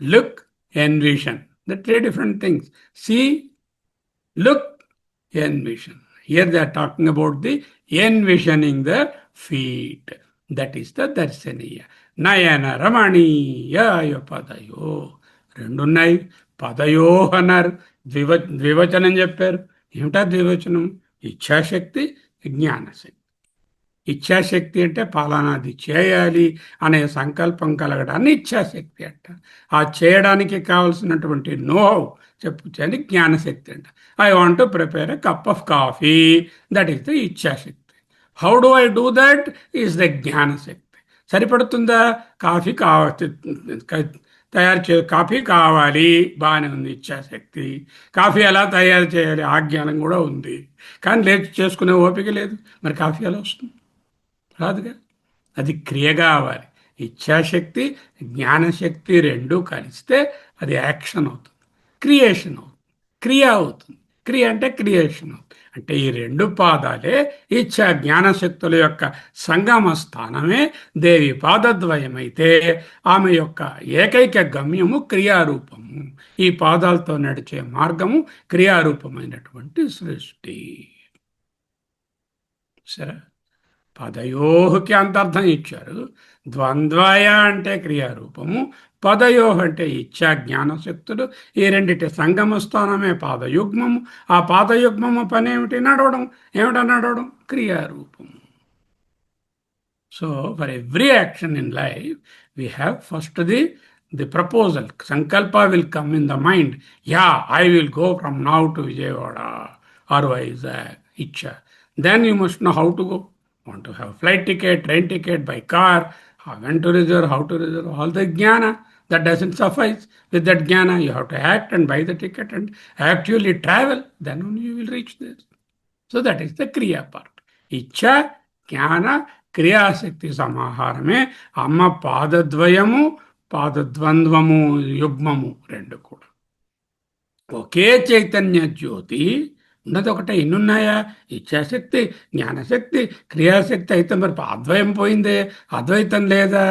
look, envision, the three different things. See, look, envision. Here they are talking about the envisioning the feet. That is the darsaniya. Nayana రమణీయాయ పదయో. రెండున్నాయి. పదయో అన్నారు, ద్వివచనం చెప్పారు. ఏమిటా ద్వివచనం? ఇచ్ఛాశక్తి, జ్ఞానశక్తి. ఇచ్ఛాశక్తి అంటే ఫలానాది చేయాలి అనే సంకల్పం కలగడాన్ని ఇచ్ఛాశక్తి అంట. ఆ చేయడానికి కావలసినటువంటి నోహౌ చెప్పుచ్చని జ్ఞానశక్తి అంట. I want to prepare a cup of coffee, that is the ఇచ్ఛాశక్తి. How do I do that is the జ్ఞానశక్తి. సరిపడుతుందా? కాఫీ కాఫీ కావాలి, బాగానే ఉంది, ఇచ్ఛాశక్తి. కాఫీ ఎలా తయారు చేయాలి ఆ జ్ఞానం కూడా ఉంది, కానీ లేచి చేసుకునే ఓపిక లేదు. మరి కాఫీ ఎలా వస్తుంది? రాదుగా. అది క్రియ కావాలి. ఇచ్ఛాశక్తి, జ్ఞానశక్తి రెండూ కలిస్తే అది యాక్షన్ అవుతుంది, క్రియేషన్ అవుతుంది, క్రియ అవుతుంది. క్రియ అంటే క్రియేషన్ అవుతుంది. అంటే ఈ రెండు పాదాలే ఇచ్ఛా జ్ఞానశక్తుల యొక్క సంగమ స్థానమే దేవి పాదద్వయమైతే ఆమె యొక్క ఏకైక గమ్యము క్రియారూపము. ఈ పాదాలతో నడిచే మార్గము క్రియారూపమైనటువంటి సృష్టి. సరే, పదయోహకి అంతర్థం ఇచ్చారు. ద్వంద్వాయ అంటే క్రియారూపము, పదయోహ అంటే ఇచ్ఛా జ్ఞానశక్తులు. ఈ రెండిటి సంగమ స్థానమే పాదయుగ్మము. ఆ పాదయుగ్మము పని ఏమిటి? నడవడం. ఏమిటా నడవడం? క్రియారూపము. So for every action in life we have first the proposal. సంకల్ప will come in the mind. Yeah, I will go from now to Vijayawada or Vizag. ఇచ్చా. Then you must know how to go. Want to have flight ticket, train ticket, by car, when to reserve, how to reserve, all the jnana. That doesn't suffice. With that jnana, you have to act and buy the ticket and actually travel. Then only you will reach there. So that is the kriya part. Ichha, jnana, kriya శక్తి సమాహారమే అమ్మ పాదద్వయము, పాదద్వంద్వము, యుగ్మము రెండు కూడా. ఒకే చైతన్య జ్యోతి ఉన్నది ఒకటే. ఇన్నున్నాయా? ఇచ్ఛాశక్తి, జ్ఞానశక్తి, క్రియాశక్తి. అయితే మరి అద్వయం పోయిందే, అద్వైతం లేదా?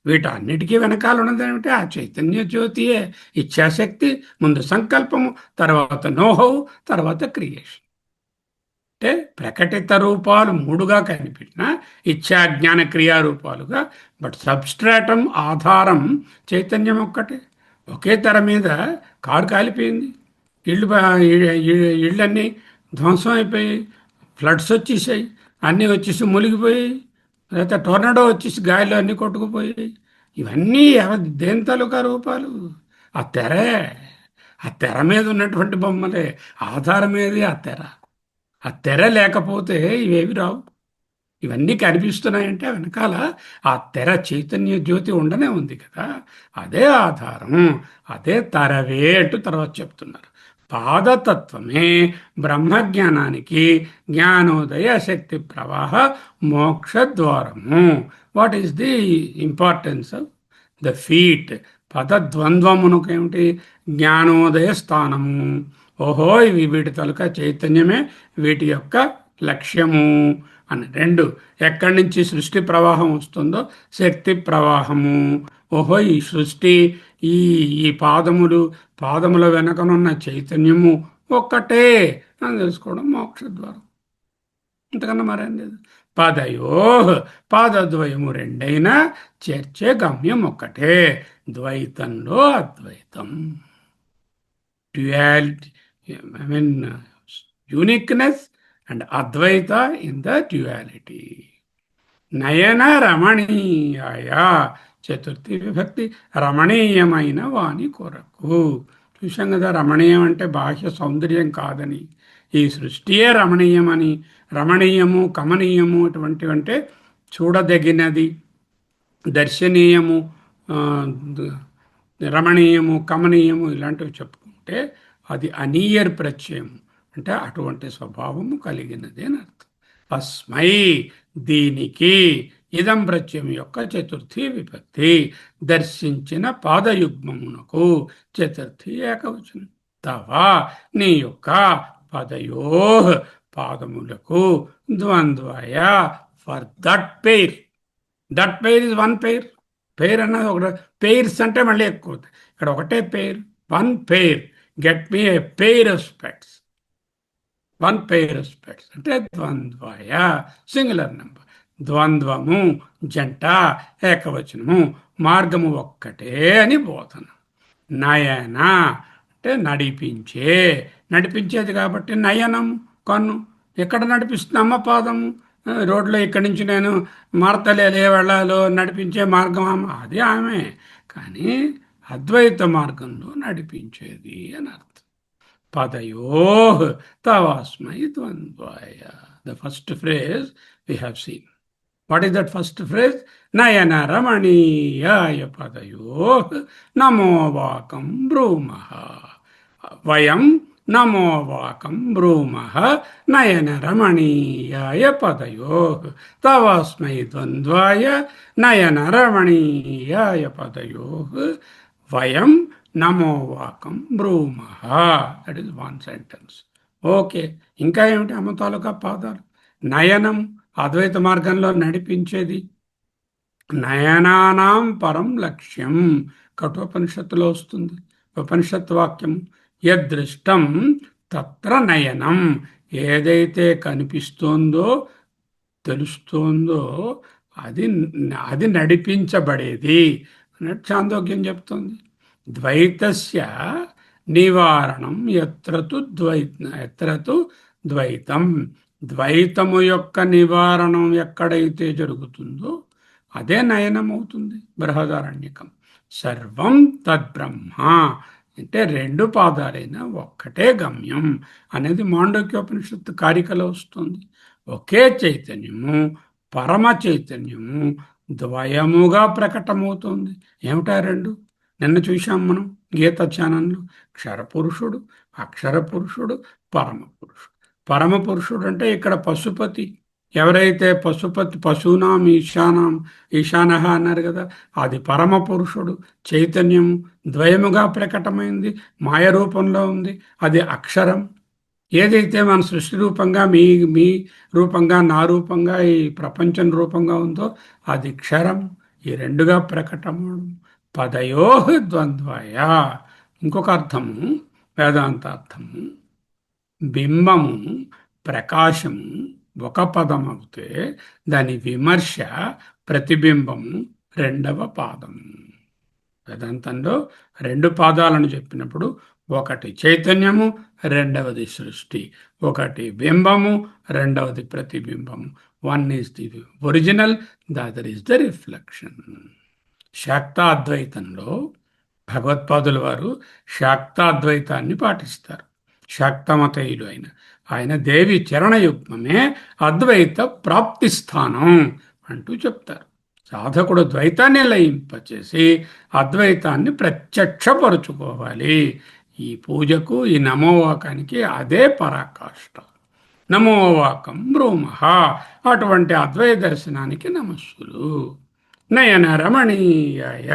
వీటన్నిటికీ వెనకాల ఉన్నది ఏమిటి? ఆ చైతన్య జ్యోతియే. ఇచ్ఛాశక్తి, ముందు సంకల్పము, తర్వాత నోహౌ, తర్వాత క్రియేషన్. అంటే ప్రకటిత రూపాలు మూడుగా కనిపించిన ఇచ్ఛా జ్ఞాన క్రియారూపాలుగా, బట్ సబ్స్ట్రాటం, ఆధారం చైతన్యం ఒక్కటే. ఒకే తెర మీద కారు కాలిపోయింది, ఇళ్ళన్నీ ధ్వంసం అయిపోయి, ఫ్లడ్స్ వచ్చేసాయి, అన్నీ వచ్చేసి మునిగిపోయాయి, లేకపోతే టోర్నడో వచ్చేసి గాలిలో అన్నీ కొట్టుకుపోయాయి. ఇవన్నీ దేని తాలూకా రూపాలు? ఆ తెరే. ఆ తెర మీద ఉన్నటువంటి బొమ్మలే. ఆధారమేది? ఆ తెర. ఆ తెర లేకపోతే ఇవేవి రావు. ఇవన్నీ కనిపిస్తున్నాయంటే వెనకాల ఆ తెర చైతన్య జ్యోతి ఉండనే ఉంది కదా. అదే ఆధారం, అదే తరవే అంటూ తర్వాత చెప్తున్నారు. పాదతత్వమే బ్రహ్మజ్ఞానానికి జ్ఞానోదయ శక్తి ప్రవాహ మోక్షద్వారము. What is the importance of the feet? పదద్వంద్వమునకు ఏమిటి? జ్ఞానోదయ స్థానము. ఓహో, ఇవి వీటి తలుక చైతన్యమే వీటి యొక్క లక్ష్యము అని. రెండు, ఎక్కడి నుంచి సృష్టి ప్రవాహం వస్తుందో శక్తి ప్రవాహము. ఓహో, ఈ సృష్టి, ఈ ఈ పాదముల వెనకనున్న చైతన్యము ఒక్కటే అని తెలుసుకోవడం మోక్షద్వారం. అంతకన్నా మరేం లేదు. పదయో పాదద్వయము రెండైనా చేర్చే గమ్యం ఒక్కటే. ద్వైతంలో అద్వైతం, duality, I mean uniqueness and అద్వైత ఇన్ ద డ్యుయాలిటీ. నయన రమణీయాయ, చతుర్థి విభక్తి, రమణీయమైన వాని కొరకు. చూసాం కదా, రమణీయం అంటే బాహ్య సౌందర్యం కాదని, ఈ సృష్టియే రమణీయమని. రమణీయము, కమనీయము అటువంటివి అంటే చూడదగినది, దర్శనీయము, ఆ, రమణీయము, కమనీయము ఇలాంటివి చెప్పుకుంటే అది అనీయర్ ప్రత్యయం, అంటే అటువంటి స్వభావము కలిగినది అని అర్థం. తస్మై, దీనికి, ఇదం ప్రత్యయం యొక్క చతుర్థి విభక్తి, దర్శించిన పాదయుగ్మమునకు, చతుర్థి ఏకవచనం. తవ, నీ యొక్క, పదయో పాదములకు, ద్వంద్వయ, for that pair. That pair is one pair. Pair అన్నది ఒక, పెయిర్స్ అంటే మళ్ళీ ఎక్కువ. ఇక్కడ ఒకటే pair, one pair. Get me a pair of specs. One pair of specs అంటే ద్వంద్వయ, సింగులర్ నెంబర్. ద్వంద్వము జంట, ఏకవచనము, మార్గము ఒక్కటే అని బోధన. నయన అంటే నడిపించే, నడిపించేది కాబట్టి నయనం, కన్ను. ఎక్కడ నడిపిస్తుందమ్మ పాదము? రోడ్లో ఇక్కడి నుంచి నేను మార్తలేలే వెళ్ళాలో నడిపించే మార్గం అమ్మ, అది ఆమె. కానీ అద్వైత మార్గంలో నడిపించేది అని అర్థం. పదయో తవాస్మై ద్వంద్వాయ. The first phrase we have seen. What is that first phrase? నయన రమణీయాయ పదయో నమో వాకం బ్రూమః. వయం నమో వాకం బ్రూమః నయన రమణీయాయ పదయో తవాస్మై ద్వంద్వాయ నయన రమణీయాయ పదయో వయం నమో వాకం బ్రూమః. That is one sentence. Okay, ఇంకా ఏమిటి అమ్మ తాలూకా పాదాలు? నయనం, అద్వైత మార్గంలో నడిపించేది. నయనానాం పరం లక్ష్యం, కఠోపనిషత్తులో వస్తుంది ఉపనిషత్ వాక్యం. యదృష్టం తత్ర నయనం, ఏదైతే కనిపిస్తోందో, తెలుస్తోందో అది అది నడిపించబడేది అన్నట్టు చాందోగ్యం చెప్తుంది. ద్వైతస్య నివారణం ఎత్రతు ద్వైతం. ద్వైతము యొక్క నివారణం ఎక్కడైతే జరుగుతుందో అదే నయనం అవుతుంది. బృహదారణ్యకం. సర్వం తద్బ్రహ్మ అంటే రెండు పాదాలైన ఒక్కటే గమ్యం అనేది మాండూక్యోపనిషత్తు కారికలో వస్తుంది. ఒకే చైతన్యము, పరమ చైతన్యము ద్వయముగా ప్రకటమవుతుంది. ఏమిటా రెండు? నిన్న చూశాం మనం గీత ధ్యానంలో. క్షరపురుషుడు, అక్షర పురుషుడు, పరమ పురుషుడు. పరమ పురుషుడు అంటే ఇక్కడ పశుపతి. ఎవరైతే పశుపతి, పశూనాం ఈశానః అన్నారు కదా, అది పరమ పురుషుడు. చైతన్యము ద్వయముగా ప్రకటమైంది, మాయ రూపంలో ఉంది, అది అక్షరం. ఏదైతే మన సృష్టి రూపంగా, మీ రూపంగా, నా రూపంగా, ఈ ప్రపంచం రూపంగా ఉందో అది క్షరం. ఈ రెండుగా ప్రకటమడం. పదయో ద్వంద్వయ. ఇంకొక అర్థము, వేదాంతార్థము, బింబము, ప్రకాశము ఒక పదం అవుతే దాని విమర్శ, ప్రతిబింబము రెండవ పాదము. వేదాంతంలో రెండు పాదాలను చెప్పినప్పుడు ఒకటి చైతన్యము, రెండవది సృష్టి. ఒకటి బింబము, రెండవది ప్రతిబింబము. One is the original, the other is the reflection. శాక్తాద్వైతంలో భగవత్పాదుల వారు శాక్తాద్వైతాన్ని పాటిస్తారు. శాక్తమతయులు ఆయన దేవి చరణయుగ్మమే అద్వైత ప్రాప్తి స్థానం అంటూ చెప్తారు. సాధకుడు ద్వైతాన్ని లయింపచేసి అద్వైతాన్ని ప్రత్యక్షపరుచుకోవాలి. ఈ పూజకు, ఈ నమోవాకానికి అదే పరాకాష్ట. నమోవాకం బ్రూమః, అటువంటి అద్వైత దర్శనానికి నమస్సులు. నయన రమణీయాయ,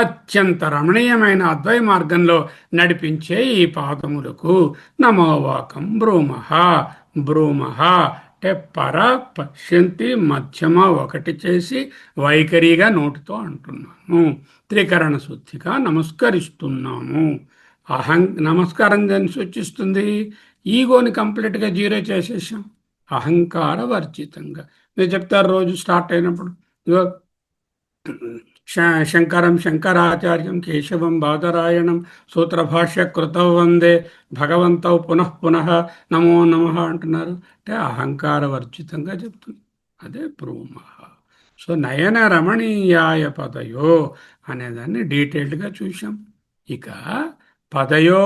అత్యంత రమణీయమైన అద్వై మార్గంలో నడిపించే ఈ పాదములకు నమోవాకం బ్రూమః. బ్రూమః అంటే పర, పశ్యంతి, మధ్యమ ఒకటి చేసి వైఖరిగా నోటితో అంటున్నాను. త్రికరణ శుద్ధిగా నమస్కరిస్తున్నాము. నమస్కారం దాన్ని సూచిస్తుంది. ఈగోని కంప్లీట్గా జీరో చేసేసాం. అహంకార వర్జితంగా నేను చెప్తారు రోజు స్టార్ట్ అయినప్పుడు. ఇదిగో శంకరం శంకరాచార్యం కేశవం బాదరాయణం సూత్రభాష్య కృతౌ వందే భగవంతౌ పునః పునః నమో నమః అంటున్నారు. అంటే అహంకార వర్జితంగా చెప్తుంది. అదే బ్రూమః. సో నయన రమణీయాయ పదయో అనేదాన్ని డీటెయిల్డ్గా చూసాం. ఇక పదయో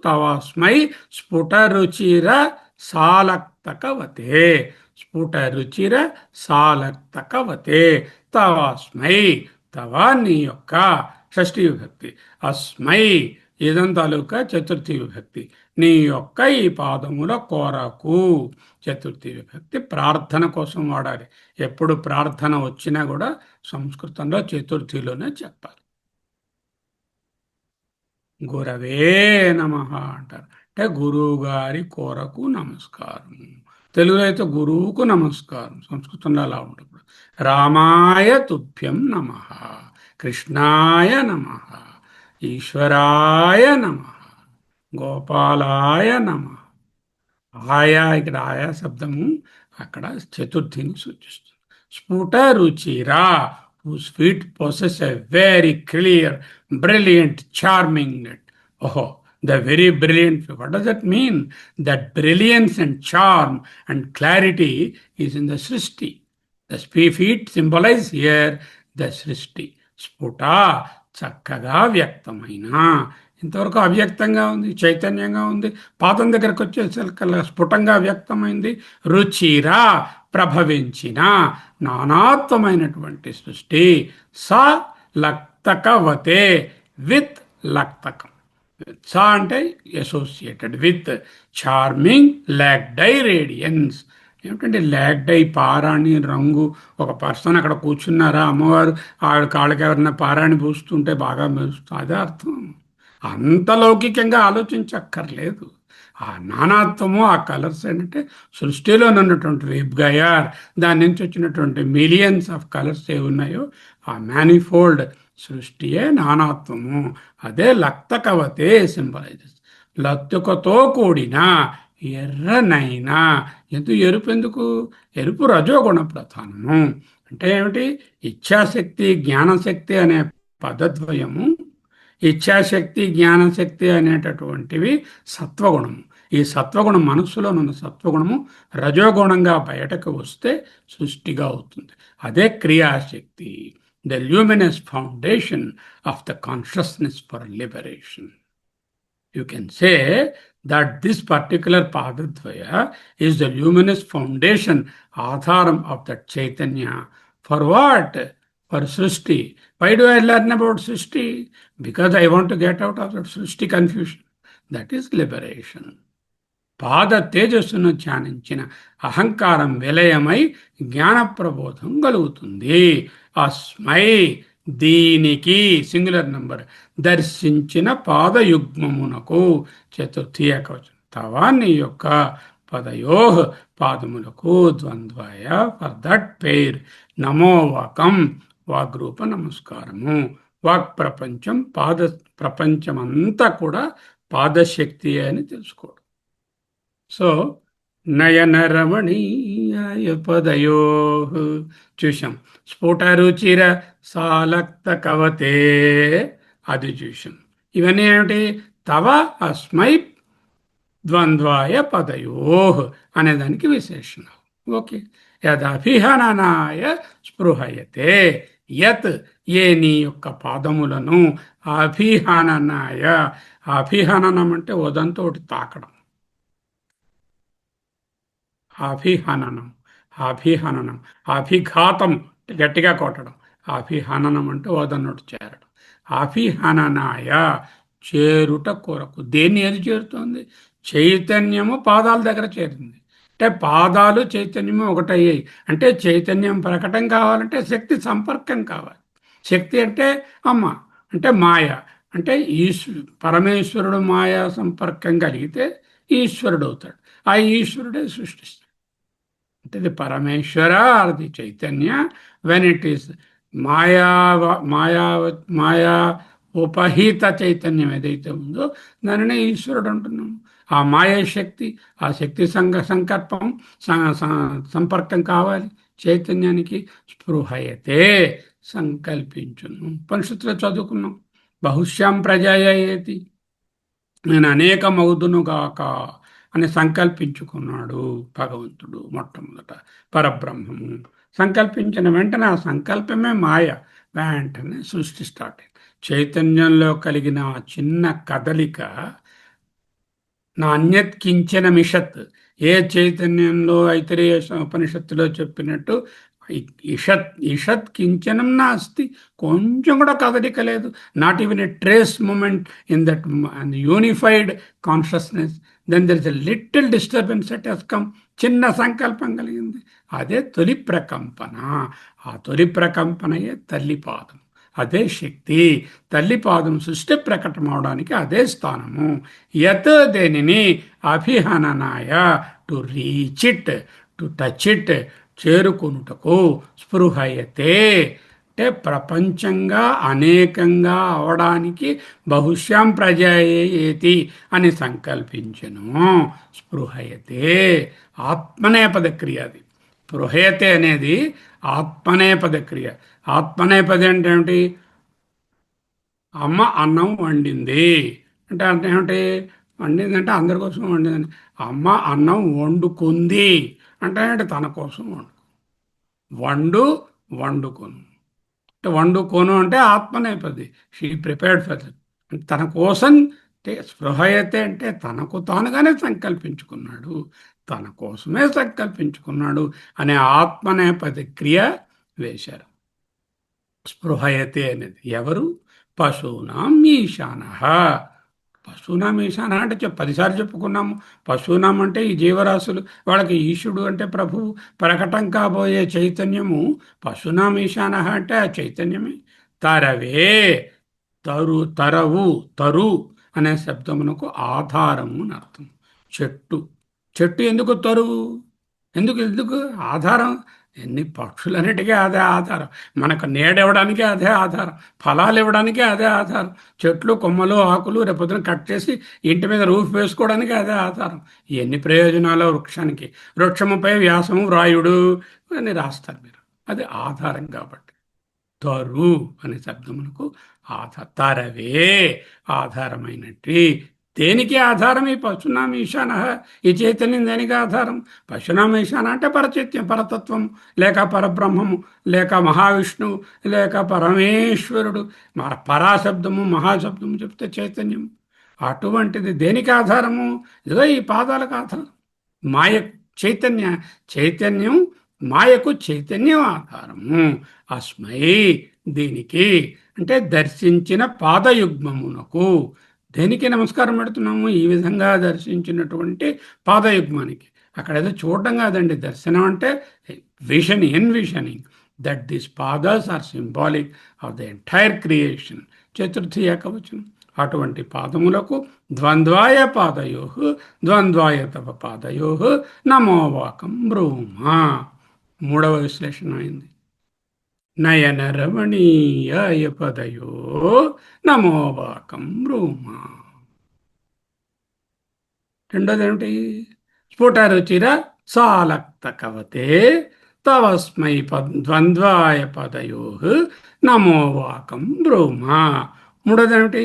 తవాస్మై స్ఫుటరుచిర సాలక్తకవతే, స్ఫుటరుచిర సాలక్తకవతే తవాస్మై, తవా నీ యొక్క షష్ఠీ విభక్తి, అస్మై ఇదం తాలూకా చతుర్థి విభక్తి, నీ యొక్క ఈ పాదముల కొరకు చతుర్థి విభక్తి ప్రార్థన కోసం వాడాలి. ఎప్పుడు ప్రార్థన వచ్చినా కూడా సంస్కృతంలో చతుర్థిలోనే చెప్పాలి. గురవే నమః అంటారు. అంటే గురువు గారి కొరకు నమస్కారం. తెలుగులో అయితే గురువుకు నమస్కారం, సంస్కృతంలో అలా ఉంటుంది. రామాయ తుభ్యం నమః, కృష్ణాయ నమః, ఈశ్వరాయ నమః, గోపాలాయ నమః. ఆయా, ఇక్కడ ఆయా శబ్దము అక్కడ చతుర్థిని సూచిస్తుంది. స్ఫుట రుచిరా, whose feet possess a very clear, brilliant, charming net. Oh, the very brilliant. What does that mean? That brilliance and charm and clarity is in the Srishti. The feet symbolize here the Srishti. Sputa, చక్కగా వ్యక్తమైన, ఇంతవరకు అవ్యక్తంగా ఉంది, చైతన్యంగా ఉంది. పాదం దగ్గరకు వచ్చేసరికల్లా స్ఫుటంగా వ్యక్తమైంది. రుచిరా, ప్రభవించిన నానాత్వమైనటువంటి సృష్టి. స లక్తకవతే, విత్ లక్తకం. స అంటే అసోసియేటెడ్ విత్ చార్మింగ్ లాక్డై రేడియన్స్. ఏమిటంటే లాక్డై పారాణి రంగు. ఒక పర్సన్ అక్కడ కూర్చున్నారా, అమ్మవారు కాళ్ళకి ఎవరైనా పారాణి పూస్తుంటే బాగా మెరుస్తుంది, అదే అర్థం. అంత లౌకికంగా ఆలోచించక్కర్లేదు. ఆ నానాత్వము, ఆ కలర్స్ ఏంటంటే సృష్టిలో ఉన్నటువంటి రేప్ గయార్, దాని నుంచి వచ్చినటువంటి మిలియన్స్ ఆఫ్ కలర్స్ ఏ ఉన్నాయో ఆ మ్యానిఫోల్డ్ సృష్టియే నానాత్వము. అదే లక్త కవతే సింబలైజెస్. లత్తుకతో కూడిన ఎర్రనైనా, ఎరుపు ఎందుకు? ఎరుపు రజోగుణ ప్రధానము. అంటే ఏమిటి? ఇచ్ఛాశక్తి జ్ఞానశక్తి అనే పదద్వయము, ఇచ్ఛాశక్తి జ్ఞానశక్తి అనేటటువంటివి సత్వగుణము. ఈ సత్వగుణం, మనస్సులోనున్న సత్వగుణము రజోగుణంగా బయటకు వస్తే సృష్టిగా అవుతుంది. అదే క్రియాశక్తి, the luminous foundation of the consciousness for liberation. You can say that this particular Padadvaya is the luminous foundation, Adharam of that Chaitanya. For what? For Srishti. Why do I learn about Srishti? Because I want to get out of that Srishti confusion. That is liberation. పాద తేజస్సును ధ్యానించిన అహంకారం విలయమై జ్ఞాన ప్రబోధం కలుగుతుంది. అస్మై, దీనికి singular number, దర్శించిన పాదయుగ్మమునకు, చతుర్థి ఏకవచనం, తవా నీ యొక్క పదయో పాదములకు, ద్వంద్వాయ ఫర్ దట్ పేర్, నమో వాకం వాగ్రూప నమస్కారము. వాక్ ప్రపంచం, పాద ప్రపంచమంతా కూడా పాదశక్తి అని తెలుసుకోవడం. సో నయన రమణీయాయ పదయో చూసాం. స్ఫుటరుచిర సాలక్త కవతే అది చూసాం. ఇవన్నీ ఏమిటి? తవ అస్మై ద్వంద్వాయ పదయో అనేదానికి విశేషణ. ఓకే. యదభిహననాయ స్పృహయతే, యత్ ఏ నీ యొక్క పాదములను, అభిహననాయ, అభిహననం అంటే ఉదంతో తాకడం, అభిహననం, అభిహననం, అభిఘాతం గట్టిగా కొట్టడం, అభిహననం అంటే ఓదన్నోటి చేరడం. అభిహననాయ చేరుట కొరకు. దేన్ని ఏది చేరుతోంది? చైతన్యము పాదాల దగ్గర చేరింది. అంటే పాదాలు చైతన్యము ఒకటయ్యాయి. అంటే చైతన్యం ప్రకటన కావాలంటే శక్తి సంపర్కం కావాలి. శక్తి అంటే అమ్మ, అంటే మాయ, అంటే పరమేశ్వరుడు మాయా సంపర్కం కలిగితే ఈశ్వరుడు అవుతాడు. ఆ ఈశ్వరుడే సృష్టిస్తాడు. అంటే పరమేశ్వర ఆర్ ది చైతన్య, వెన్ ఇట్ ఈస్ మాయా మాయా మాయా ఉపహిత చైతన్యం ఏదైతే ఉందో దానినే ఈశ్వరుడు అంటున్నాము. ఆ మాయా శక్తి, ఆ శక్తి సంకల్పం సంపర్కం కావాలి. చైతన్యానికి స్పృహయతే సంకల్పించును. ఉపనిషత్తులో చదువుకున్నాం. బహుశ్యాం ప్రజాయేతి, నేను అనేకమవుదునుగాక అని సంకల్పించుకున్నాడు భగవంతుడు. మొట్టమొదట పరబ్రహ్మము సంకల్పించిన వెంటనే ఆ సంకల్పమే మాయ. వెంటనే సృష్టి స్టార్ట్ అయింది. చైతన్యంలో కలిగిన ఆ చిన్న కదలిక నా అన్యత్ కించన మిషత్, ఏ చైతన్యంలో ఐతరేయ ఉపనిషత్తులో చెప్పినట్టు ఇషత్ ఇషత్ కించనం నాస్తి, కొంచెం కూడా కదలిక లేదు. Not even a trace movement in that unified consciousness. Then there is a little disturbance it has come. చిన్న సంకల్పం కలిగింది, అదే తొలి ప్రకంపన. ఆ తొలి ప్రకంపనయే తల్లిపాదం, అదే శక్తి. తల్లిపాదం సృష్టి ప్రకటమవడానికి అదే స్థానము. యత్ దేనిని అభిహననాయ, to reach it, to touch it, చేరుకొనుటకు, స్పృహయతే అంటే ప్రపంచంగా అనేకంగా అవడానికి బహుశ్యాం ప్రజయేతి అని సంకల్పించను. స్పృహయతే ఆత్మనేపద క్రియ అది. స్పృహయతే అనేది ఆత్మనేపద క్రియ. ఆత్మనేపది అంటే ఏమిటి? అమ్మ అన్నం వండింది అంటే అర్థం ఏమిటి? వండింది అంటే అందరి కోసం వండిందని. అమ్మ అన్నం వండుకుంది అంటే ఏంటి? తన కోసం వండు, వండుకొను అంటే వండుకొను అంటే ఆత్మనేపది. షీ ప్రిపేర్డ్ ఫర్ తన కోసం. స్పృహయతే అంటే తనకు తానుగానే సంకల్పించుకున్నాడు, తన కోసమే సంకల్పించుకున్నాడు అనే ఆత్మనేపది క్రియ వేశారు. స్పృహయతే అనేది ఎవరు? పశూనాం ఈశాన. పశూనాం ఈశాన అంటే 10 సార్లు చెప్పుకున్నాము. పశూనాం అంటే ఈ జీవరాశులు, వాళ్ళకి ఈశుడు అంటే ప్రభువు, ప్రకటం కాబోయే చైతన్యము. పశూనాం ఈశాన అంటే ఆ చైతన్యమే. తరవే, తరవు, తరు అనే శబ్దమునకు ఆధారము అని అర్థం. చెట్టు. చెట్టు ఎందుకు తరువు? ఎందుకు ఎందుకు ఆధారం? ఎన్ని పక్షులన్నిటికీ అదే ఆధారం. మనకు నీడివ్వడానికే అదే ఆధారం, ఫలాలు ఇవ్వడానికే అదే ఆధారం. చెట్లు, కొమ్మలు, ఆకులు రేపొద్దున కట్ చేసి ఇంటి మీద రూఫ్ వేసుకోవడానికి అదే ఆధారం. ఎన్ని ప్రయోజనాలు వృక్షానికి. వృక్షముపై వ్యాసము వ్రాయుడు అని రాస్తారు మీరు. అది ఆధారం కాబట్టి. తరు అనే శబ్దమునకు తరవే ఆధారమైనట్టి. దేనికి ఆధారం? ఈ పశునామ ఈశాన. ఈ చైతన్యం దేనికి ఆధారం? పశునామ ఈశాన అంటే పరచైత్యం, పరతత్వం, లేక పరబ్రహ్మము, లేక మహావిష్ణువు, లేక పరమేశ్వరుడు. పరాశబ్దము, మహాశబ్దము చెప్తే చైతన్యం. అటువంటిది దేనికి ఆధారము? ఇదో ఈ పాదాలకు ఆధారం. మాయ చైతన్యం మాయకు చైతన్యం ఆధారము. అస్మై దీనికి అంటే దర్శించిన పాదయుగ్మమునకు. దేనికి నమస్కారం పెడుతున్నాము? ఈ విధంగా దర్శించినటువంటి పాదయుగ్మానికి. అక్కడ ఏదో చూడడం కాదండి. దర్శనం అంటే ఎన్విషనింగ్ దట్ దిస్ పాదాస్ are symbolic of the entire creation. చతుర్థి ఏకవచనం. అటువంటి పాదములకు ద్వంద్వాయ పాదయో, ద్వంద్వాయ తవ పాదయో నమోవాకం బ్రూమా. మూడవ విశ్లేషణ అయింది. నయన రమణీయాయ పదయో నమోవాకం బ్రూమా. రెండోది ఏమిటి? స్ఫుటరుచిర సాలక్త కవతే తవస్మై ద్వంద్వాయ పదయో నమోవాకం బ్రూమా. మూడోది ఏమిటి?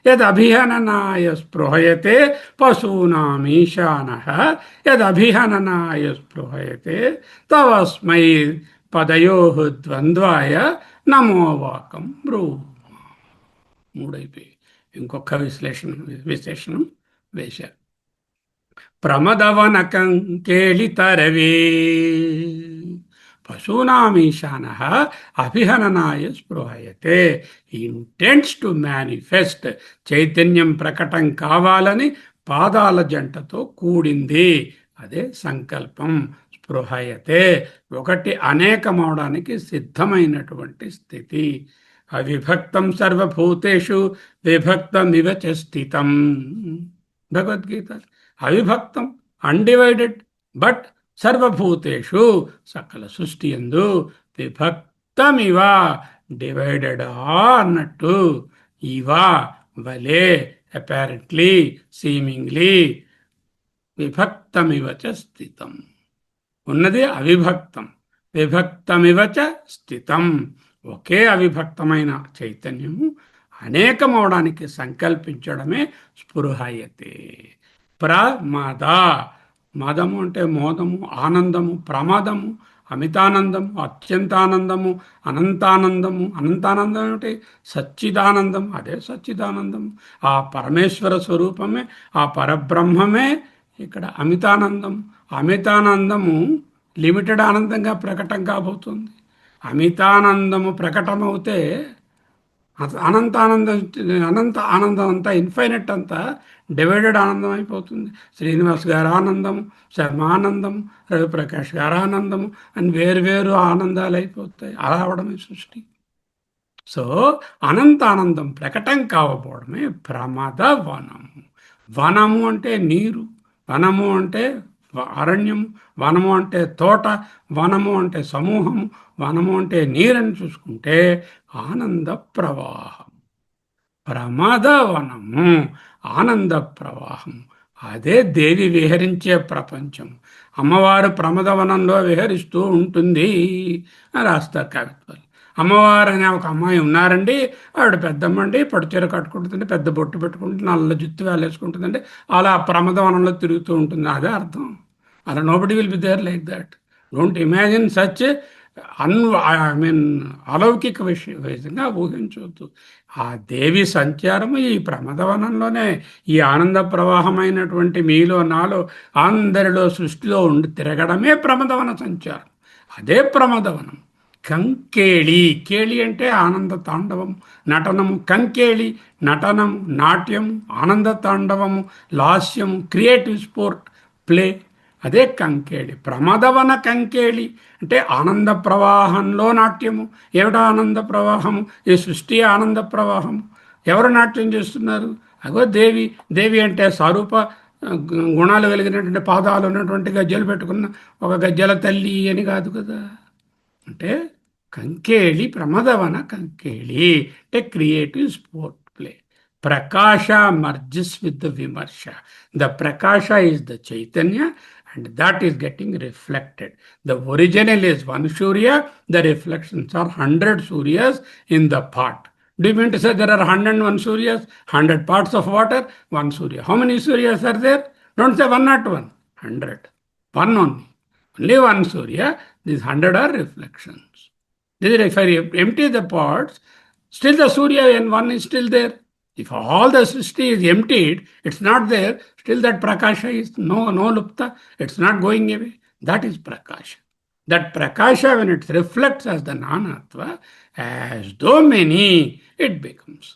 యదభిహననాయ స్పృహయతే పశూనామీశాన యదభిహననాయ స్పృహయతే తవస్మై పదయో ద్వంద్వాయ నమోవాకం బ్రూమా. మూడైపోయి ఇంకొక విశేషణం వేశారు. ప్రమదవనకం కేళితరవే పశూనామీశాన అభిహననాయ స్పృహయతే. Intends to manifest. చైతన్యం ప్రకటం కావాలని పాదాల జంటతో కూడింది, అదే సంకల్పం. స్పృహయతే ఒకటి అనేకమవడానికి సిద్ధమైనటువంటి స్థితి. అవిభక్తం సర్వభూతేషు విభక్తమివ చ స్థితం. భగవద్గీత. అవిభక్తం, అన్డివైడెడ్, బట్ సర్వభూతేషు సకల సృష్టి యందు విభక్తమివ డివైడెడ్ అన్నట్టు. ఇవా వలే, అపారెంట్లీ, సీమింగ్లీ, విభక్తమివ చ స్థితం. ఉన్నది అవిభక్తం, విభక్తమివ చ స్థితం. ఒకే అవిభక్తమైన చైతన్యము అనేకమవడానికి సంకల్పించడమే స్పృహయతే. ప్రమద, మదము అంటే మోదము, ఆనందము, ప్రమాదము, అమితానందము, అత్యంతానందము, అనంతానందము. అనంతానందం ఏమిటి? సచ్చిదానందం. అదే సచ్చిదానందం. ఆ పరమేశ్వర స్వరూపమే, ఆ పరబ్రహ్మమే ఇక్కడ అమితానందం. అమితానందము లిమిటెడ్ ఆనందంగా ప్రకటన కాబోతుంది. అమితానందము ప్రకటమవుతే అనంత ఆనందం, అనంత ఆనందం అంతా, ఇన్ఫైనట్ అంతా డివైడెడ్ ఆనందం అయిపోతుంది. శ్రీనివాస్ గారు ఆనందం, శర్మ ఆనందం, రవిప్రకాష్ గారు ఆనందము అని వేరు వేరు ఆనందాలు అయిపోతాయి. అలా అవడమే సృష్టి. సో అనంత ఆనందం ప్రకటం కావపోవడమే ప్రమద వనము. వనము అంటే నీరు, వనము అంటే అరణ్యము, వనము అంటే తోట, వనము అంటే సమూహము, వనము అంటే నీరని చూసుకుంటే ఆనంద ప్రవాహం. ప్రమదవనము ఆనంద ప్రవాహం. అదే దేవి విహరించే ప్రపంచం. అమ్మవారు ప్రమదవనంలో విహరిస్తూ ఉంటుంది అని రాస్తారు కవిత్వాలు. అమ్మవారు అనే ఒక అమ్మాయి ఉన్నారండి, ఆవిడ పెద్దమ్మండి, పట్టుచీర కట్టుకుంటుందండి, పెద్ద బొట్టు పెట్టుకుంటుంది, నల్ల జుత్తు వేలేసుకుంటుందండి, అలా ప్రమదవనంలో తిరుగుతూ ఉంటుంది. అదే అర్థం. అలా nobody will be there like that. Don't imagine such an I mean అలౌకిక విషయంగా ఊహించవద్దు. ఆ దేవి సంచారము ఈ ప్రమదవనంలోనే, ఈ ఆనంద ప్రవాహమైనటువంటి మీలో నాలో అందరిలో సృష్టిలో ఉండి తిరగడమే ప్రమదవన సంచారం. అదే ప్రమదవనం. కంకేళి, కేళి అంటే ఆనంద తాండవం, నటనము. కంకేళి నటనము, నాట్యము, ఆనంద తాండవము, లాస్యము, క్రియేటివ్ స్పోర్ట్, ప్లే. అదే కంకేళి. ప్రమదవన కంకేళి అంటే ఆనంద ప్రవాహంలో నాట్యము. ఏమిటా ఆనంద ప్రవాహము? ఈ సృష్టి ఆనంద ప్రవాహము. ఎవరు నాట్యం చేస్తున్నారు? అగో దేవి. దేవి అంటే స్వరూప గుణాలు కలిగినటువంటి పాదాలు ఉన్నటువంటి గజ్జలు పెట్టుకున్న ఒక గజ్జల తల్లి అని కాదు కదా. అంటే కంకేళి, ప్రమదవన కంకేళి అంటే క్రియేటివ్ స్పోర్ట్ ప్లే. ప్రకాశ మర్జెస్ విత్ ద విమర్శ. ద ప్రకాశ ఈజ్ ద చైతన్య and that is getting reflected. The original is one Surya, the reflections are 100 Suryas in the pot. Do you mean to say there are 101 Suryas, 100 parts of water, one Surya? How many Suryas are there? Don't say one, not one, 100. One only. Only one Surya, these 100 are reflections. If I empty the pots, still the Surya and one is still there. If all the Srishti is emptied, it's not there, still that Prakasha is no Lupta, it's not going away. That is Prakasha. That Prakasha, when it reflects as the Nanatva, as though many, it becomes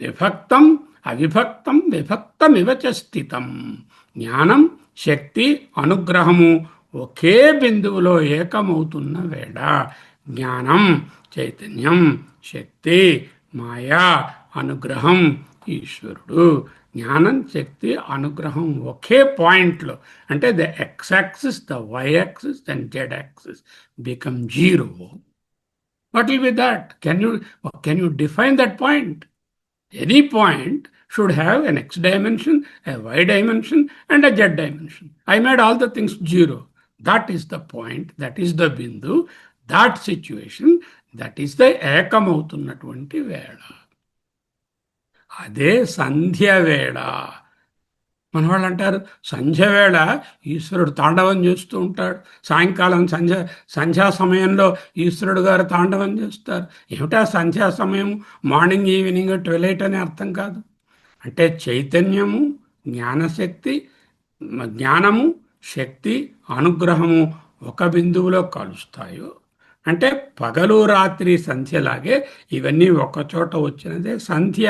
Vibhaktam, Avibhaktam, Vibhaktam ivacha sthitam. జ్ఞానం, శక్తి, అనుగ్రహము ఒకే బిందువులో ఏకమవుతున్న వేళ జ్ఞానం, చైతన్యం, శక్తి, మాయా, అనుగ్రహం, ఈశ్వరుడు. జ్ఞానం, శక్తి, అనుగ్రహం ఒకే పాయింట్లో, అంటే the X axis, the Y axis and Z axis become zero. What will be that? Can you define that point? Any point should have an x dimension, a y dimension, and a z dimension. I made all the things zero. That is the point, that is the bindu, that situation, that is the ఏకమవుతున్నటువంటి వేళ. అదే సంధ్య వేళ. మన వాళ్ళు అంటారు సంధ్యవేళ ఈశ్వరుడు తాండవం చేస్తూ ఉంటాడు. సాయంకాలం సంధ్యా సమయంలో ఈశ్వరుడు గారు తాండవం చేస్తారు. ఏమిటా సంధ్యా సమయం? మార్నింగ్, ఈవినింగ్, ట్వెలైట్ అనే అర్థం కాదు. అంటే చైతన్యము, జ్ఞానశక్తి, జ్ఞానము, శక్తి, అనుగ్రహము ఒక బిందువులో కలుస్తాయో, అంటే పగలు రాత్రి సంధ్యలాగే ఇవన్నీ ఒకచోట వచ్చినదే సంధ్య.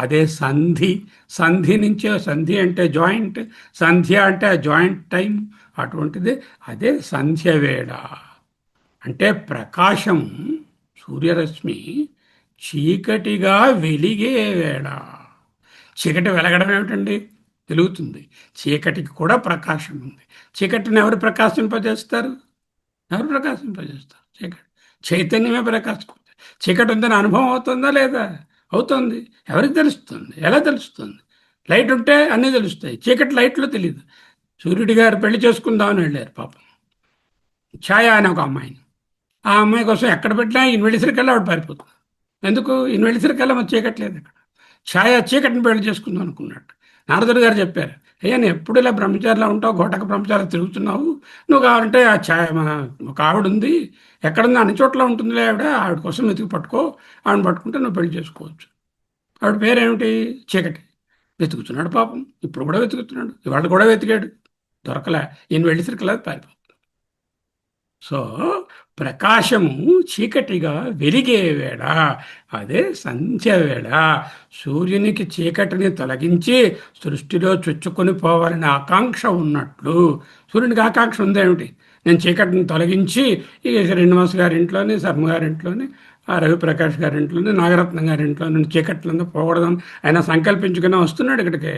అదే సంధి. సంధి నుంచే, సంధి అంటే జాయింట్, సంధ్య అంటే జాయింట్ టైం, అటువంటిది అదే సంధ్య వేళ. అంటే ప్రకాశం, సూర్యరశ్మి చీకటిగా వెలిగే వేళ. చీకటి వెలగడం ఏమిటండి? వెలుగుతుంది. చీకటికి కూడా ప్రకాశం ఉంది. చీకటిని ఎవరు ప్రకాశింపజేస్తారు? ఎవరు ప్రకాశింపజేస్తారు? చీకటి. చైతన్యమే ప్రకాశిస్తుంది. చీకటి ఉందని అనుభవం అవుతుందా లేదా? అవుతుంది. ఎవరికి తెలుస్తుంది? ఎలా తెలుస్తుంది? లైట్ ఉంటే అన్నీ తెలుస్తాయి. చీకటి లైట్లో తెలియదు. సూర్యుడి గారు పెళ్లి చేసుకుందామని వెళ్ళారు పాపం, ఛాయ అనే ఒక అమ్మాయిని. ఆ అమ్మాయి కోసం ఎక్కడ పెట్టినా ఇన్వెలిసరికల్లా ఆవిడ పారిపోతుంది. ఎందుకు ఇన్వెలిసరికల్లా మరి చీకట్లేదు అక్కడ. ఛాయ చీకటిని పెళ్లి చేసుకుందాం అనుకున్నట్టు. నారదుడు గారు చెప్పారు, అయ్యా నువ్వు ఎప్పుడు ఇలా బ్రహ్మచారిలా ఉంటావు, ఘోటక బ్రహ్మచారి తిరుగుతున్నావు, నువ్వు కావాలంటే ఆ ఛాయ మన ఒక ఆవిడ ఉంది, ఎక్కడుంది అన్ని చోట్ల ఉంటుందిలే ఆవిడ, ఆవిడ కోసం వెతికి పట్టుకో, ఆవిడని పట్టుకుంటే నువ్వు పెళ్లి చేసుకోవచ్చు. ఆవిడ పేరేమిటి? చీకటి. వెతుకుతున్నాడు పాపం, ఇప్పుడు కూడా వెతుకుతున్నాడు, ఇవాళ కూడా వెతికాడు, దొరకలే. ఈయన వెళ్ళేసరికి పారిపో. సో ప్రకాశము చీకటిగా వెలిగే వేళ, అదే సంధ్య వేళ. సూర్యునికి చీకటిని తొలగించి సృష్టిలో చొచ్చుకొని పోవాలని ఆకాంక్ష ఉన్నట్లు సూర్యునికి ఆకాంక్ష ఉందేమిటి? నేను చీకటిని తొలగించి ఇక శ్రీనివాస్ గారింట్లోని, శర్మ గారింట్లోని, ఆ రవిప్రకాష్ గారింట్లోని, నాగరత్నం గారింట్లోని చీకట్లంతా పోకూడదని ఆయన సంకల్పించుకుని వస్తున్నాడు ఇక్కడికి.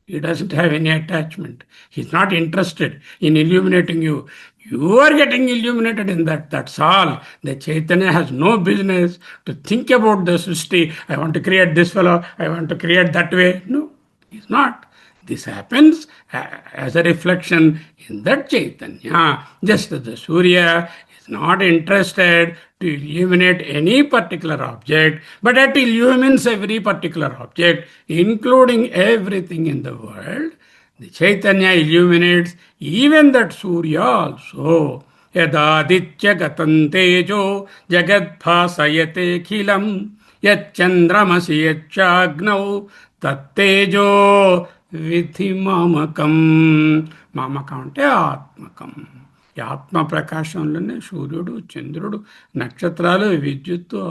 He doesn't have any attachment. He's not interested in illuminating you. You are getting illuminated in that. That's all. The Chaitanya has no business to think about the Srishti. I want to create this fellow. I want to create that way. No, he's not. This happens as a reflection in that Chaitanya. Just as the Surya is not interested to illuminate any particular object, but it illumines every particular object, including everything in the world. The Chaitanya illuminates even that Surya also. Yadaditya gatam tejo jagadbhasayate khilam yachandramasi yacchagnau tattejo విధి మామకం. మామకం అంటే ఆత్మకం. ఈ ఆత్మ ప్రకాశంలోనే సూర్యుడు, చంద్రుడు, నక్షత్రాలు, విద్యుత్తు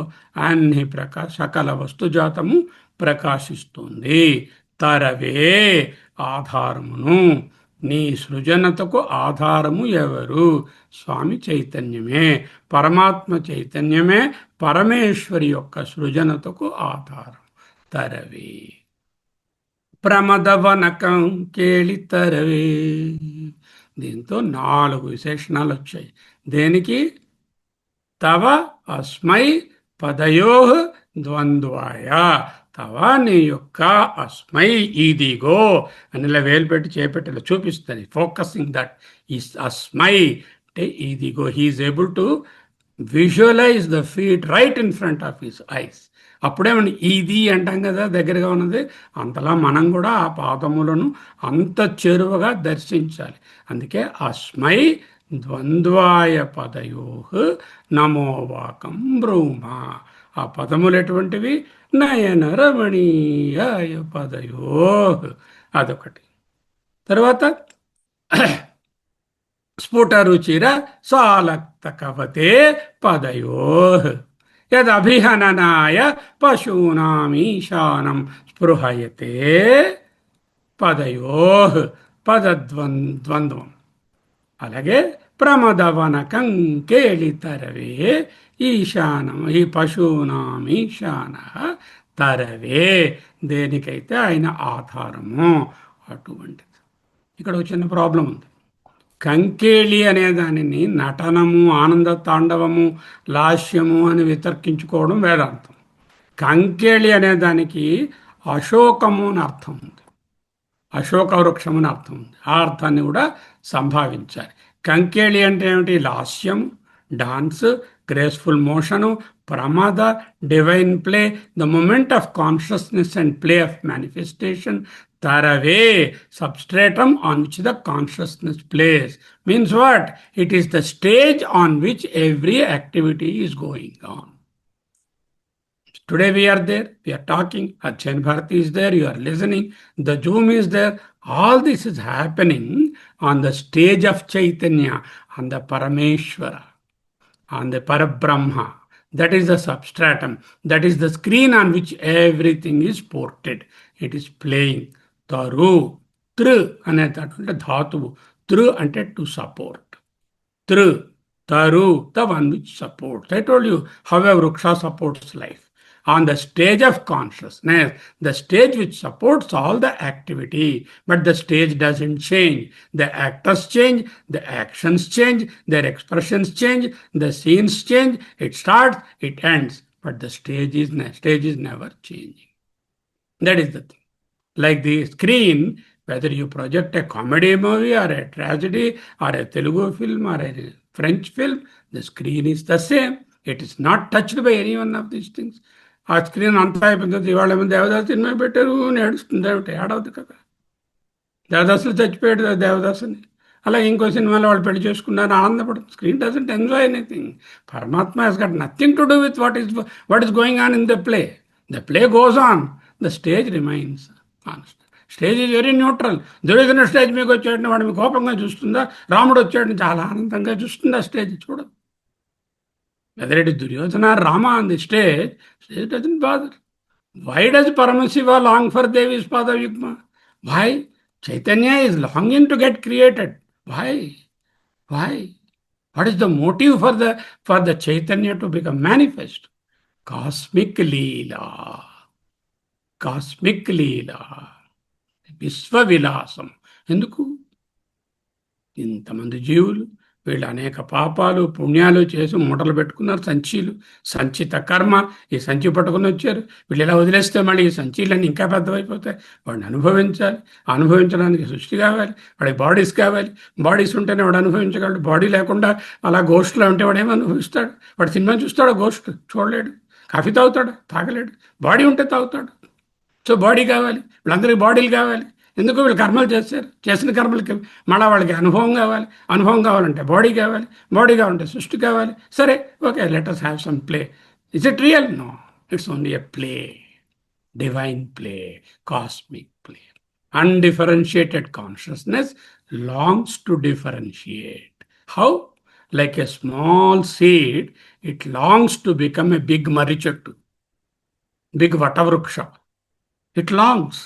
అన్ని సకల వస్తుజాతము ప్రకాశిస్తుంది. తరవే ఆధారమును. నీ సృజనతకు ఆధారము ఎవరు? స్వామి చైతన్యమే, పరమాత్మ చైతన్యమే పరమేశ్వరి యొక్క సృజనతకు ఆధారం. తరవే ప్రమదవనకం కేళితరవే. దీంతో 4 విశేషణాలు వచ్చాయి. దేనికి? తవ అస్మై పదయో ద్వంద్వాయ. తవ నీ యొక్క, అస్మై ఇదిగో అని ఇలా వేలు పెట్టి చేపెట్టి చూపిస్తుంది. ఫోకసింగ్ దట్ ఈస్ అస్మై అంటే ఇదిగో. He is able to visualize the feet right in front of his eyes. అప్పుడేమండి ఇది అంటాం కదా, దగ్గరగా ఉన్నది. అంతలా మనం కూడా ఆ పాదములను అంత చెరువుగా దర్శించాలి. అందుకే అస్మై ద్వంద్వాయ పదయో నమోవాకం బ్రూమ. ఆ పదములు ఎటువంటివి? నయన రమణీయాయ పదయో, అదొకటి. తర్వాత స్ఫుటరుచిర సాలక్త కవతే పదయో యదభిహననాయ పశూనామీశానం స్పృహయతే పదయో. పదద్వంద్వం. అలాగే ప్రమదవనకం కేళితరవే ఈశానం, ఈ పశూనామీశాన తరవే. దేనికైతే ఆయన ఆధారము అటువంటిది. ఇక్కడ ఒక చిన్న ప్రాబ్లం ఉంది. కంకేళి అనే దానిని నటనము, ఆనంద తాండవము, లాస్యము అని వితర్కించుకోవడం వేదాంతం. కంకేళి అనే దానికి అశోకము అని అర్థం ఉంది, అశోక వృక్షము అని అర్థం ఉంది. ఆ అర్థాన్ని కూడా సంభావించాలి. కంకేళి అంటే ఏమిటి? లాస్యము, డాన్స్, గ్రేస్ఫుల్ మోషను, ప్రమాద, divine play, the movement of consciousness and play of manifestation. Tarave, substratum on which the consciousness plays. Means what? It is the stage on which every activity is going on. Today we are there, we are talking, Achan Bharati is there, you are listening, the Zoom is there. All this is happening on the stage of Chaitanya, on the Parameshwara, on the Parabrahma. That is the substratum. That is the screen on which everything is ported. It is playing. తరు, తృ అనేటటువంటి ధాతువు. తృ అంటే to support. తృ, తరు, the one which supports. I told you how a వృక్ష supports life. On the stage of consciousness, the stage which supports all the activity, but the stage doesn't change. The actors change, the actions change, their expressions change, the scenes change. It starts, it ends, but the stage is never changing. That is the thing. Like the screen, whether you project a comedy movie or a tragedy or a Telugu film or a French film, the screen is the same. It is not touched by any one of these things. ఆ screen అంతా అయిపోయిన తర్వాత ఇవాళ ఏమో Devadasu cinema పెట్టారు ఏడుస్తుంది ఏమిటి ఏడవద్దు కదా. దేవదాసులు చచ్చిపోయాడు దేవదాసుని. అలాగే ఇంకో సినిమాలో వాళ్ళు పెళ్లి చేసుకున్నారు ఆనందపడుతుంది. Screen doesn't enjoy anything. పరమాత్మ he's got nothing to do with what is going on in the play. The play goes on, the stage remains on. Stage is very neutral. Duryodhana stage మీకు వచ్చాడని వాడు మీకు కోపంగా చూస్తుందా, రాముడు వచ్చాడని చాలా ఆనందంగా చూస్తుందా స్టేజ్ చూడదు. Whether it is Duryodhana Rama on the stage, stage doesn't bother. Why does Paramashiva long for దేవీస్ పాదయుగ్మ? Why Chaitanya is longing to get created? Why? Why? What is the motive for the Chaitanya to become manifest? Cosmic Leela. Cosmic Leela. Visva Vilasam. ఎందుకు ఇంతమంది జీవులు వీళ్ళు అనేక పాపాలు పుణ్యాలు చేసి మూటలు పెట్టుకున్నారు, సంచిత కర్మ. ఈ సంచి పట్టుకుని వచ్చారు. వీళ్ళు ఇలా వదిలేస్తే మళ్ళీ ఈ సంచీలన్నీ ఇంకా పెద్దవైపోతాయి. వాడిని అనుభవించాలి. అనుభవించడానికి సృష్టి కావాలి, వాడికి బాడీస్ కావాలి. బాడీస్ ఉంటేనే వాడు అనుభవించగలడు. బాడీ లేకుండా అలా గోష్ట్లో ఉంటే వాడు ఏమి అనుభవిస్తాడు? వాడు సినిమా చూస్తాడు, గోష్ట్ చూడలేడు. కాఫీ తాగుతాడు, తాగలేడు. బాడీ ఉంటే తాగుతాడు. సో బాడీ కావాలి, వీళ్ళందరికీ బాడీలు కావాలి. ఎందుకు? వీళ్ళు కర్మలు చేస్తారు. చేసిన కర్మలకి మళ్ళీ వాళ్ళకి అనుభవం కావాలంటే బాడీ కావాలంటే సృష్టి కావాలి. సరే, okay, let us have some play. Is it real? No, it's only a play. Divine play, cosmic play. Undifferentiated consciousness longs to differentiate. How? Like a small seed, it longs to become a big marichattu, big vatavruksha. It longs.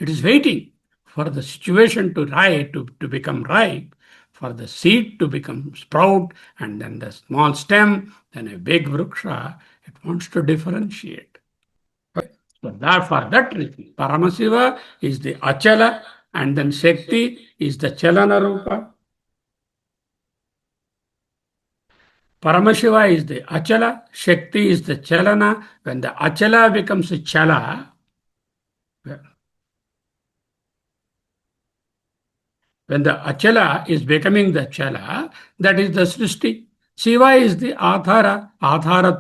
It is waiting for the situation to become ripe, for the seed to become sprout, and then the small stem, then a big vriksha. It wants to differentiate. So for that reason, Paramasiva is the Achala, and then Shakti is the Chalana Rupa. Paramashiva is the Achala, Shakti is the Chalana. When the Achala becomes a Chala, when the Achala is becoming the Chala, that is the Srishti. Shiva is the Adhara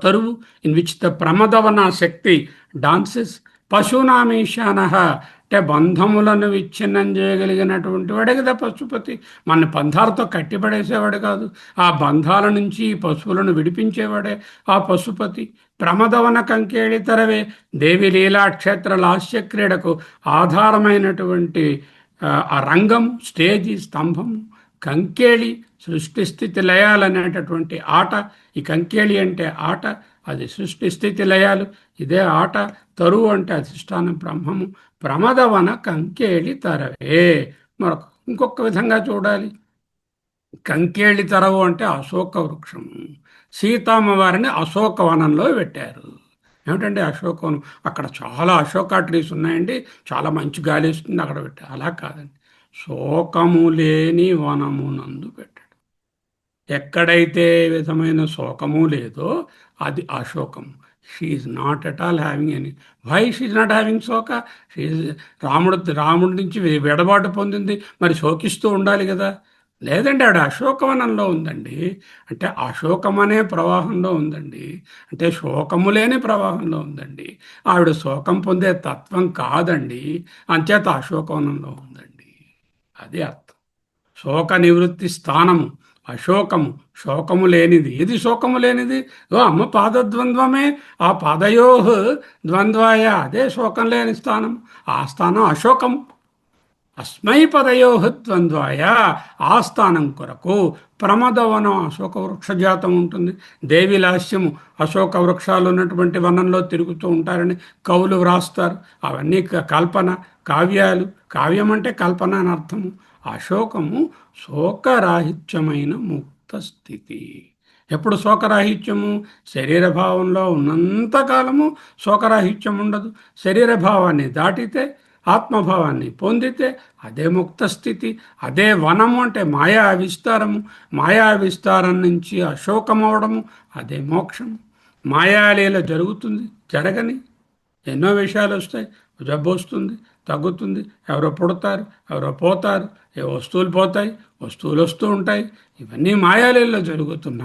Taru, in which the Pramadavana Shakti dances. Pashunamishanaha, అంటే బంధములను విచ్ఛిన్నం చేయగలిగినటువంటి వాడే కదా పశుపతి. మన బంధాలతో కట్టిపడేసేవాడు కాదు. ఆ బంధాల నుంచి పశువులను విడిపించేవాడే ఆ పశుపతి. ప్రమదవన కంకేళి తరవే దేవి లీలాక్షేత్ర లాస్య క్రీడకు ఆధారమైనటువంటి ఆ రంగం, స్టేజి, స్తంభం, కంకేళి, సృష్టి స్థితి లయాలనేటటువంటి ఆట. ఈ కంకేళి అంటే ఆట, అది సృష్టి స్థితి లయాలు, ఇదే ఆట. తరువు అంటే అధిష్టానం బ్రహ్మము. ప్రమదవన కంకేళి తరవే. మరొక ఇంకొక విధంగా చూడాలి. కంకేళి తరవు అంటే అశోక వృక్షము. సీతమ్మ వారిని అశోకవనంలో పెట్టారు. ఏమిటంటే అశోకవనం, అక్కడ చాలా అశోక ట్రీస్ ఉన్నాయండి, చాలా మంచి గాలి వస్తుంది, అక్కడ పెట్టారు. అలా కాదండి, శోకము లేని వనమునందు పెట్టాడు. ఎక్కడైతే విధమైన శోకము లేదో అది అశోకము. She is not at all having any. Why she is not having శోక? షీ రాముడి నుంచి విడబాటు పొందింది, మరి శోకిస్తూ ఉండాలి కదా. లేదండి, ఆవిడ అశోకవనంలో ఉందండి. అంటే అశోకం అనే ప్రవాహంలో ఉందండి. అంటే శోకము లేని ప్రవాహంలో ఉందండి. ఆవిడ శోకం పొందే తత్వం కాదండి, అంచేత అశోకవనంలో ఉందండి. అది అర్థం. శోక నివృత్తి స్థానము అశోకము, శోకము లేనిది. ఇది శోకము లేనిది? ఓ అమ్మ పాదద్వంద్వమే, ఆ పాదయో ద్వంద్వాయ, అదే శోకం లేని స్థానం. ఆ స్థానం అశోకం. అస్మై పదయో ద్వంద్వాయ, ఆ స్థానం కొరకు ప్రమదవనం అశోక వృక్షజాతం ఉంటుంది. దేవిలాస్యము, అశోక వృక్షాలు ఉన్నటువంటి వనంలో తిరుగుతూ ఉంటారని కవులు వ్రాస్తారు. అవన్నీ కల్పన, కావ్యాలు. కావ్యం అంటే కల్పన అని అర్థము. అశోకము శోకరాహిత్యమైన ముక్త స్థితి. ఎప్పుడు శోకరాహిత్యము? శరీరభావంలో ఉన్నంతకాలము శోకరాహిత్యం ఉండదు. శరీరభావాన్ని దాటితే, ఆత్మభావాన్ని పొందితే అదే ముక్త స్థితి. అదే వనము అంటే మాయా విస్తారము. మాయా విస్తారం నుంచి అశోకం అవడము అదే మోక్షము. మాయాలీల జరుగుతుంది, జరగని ఎన్నో విషయాలు వస్తాయి. జబ్బు వస్తుంది, తగ్గుతుంది. ఎవరో పుడతారు, ఎవరో పోతారు, ఏ వస్తువులు పోతాయి, వస్తువులు వస్తూ ఉంటాయి. ఇవన్నీ మాయాలీలలో జరుగుతున్న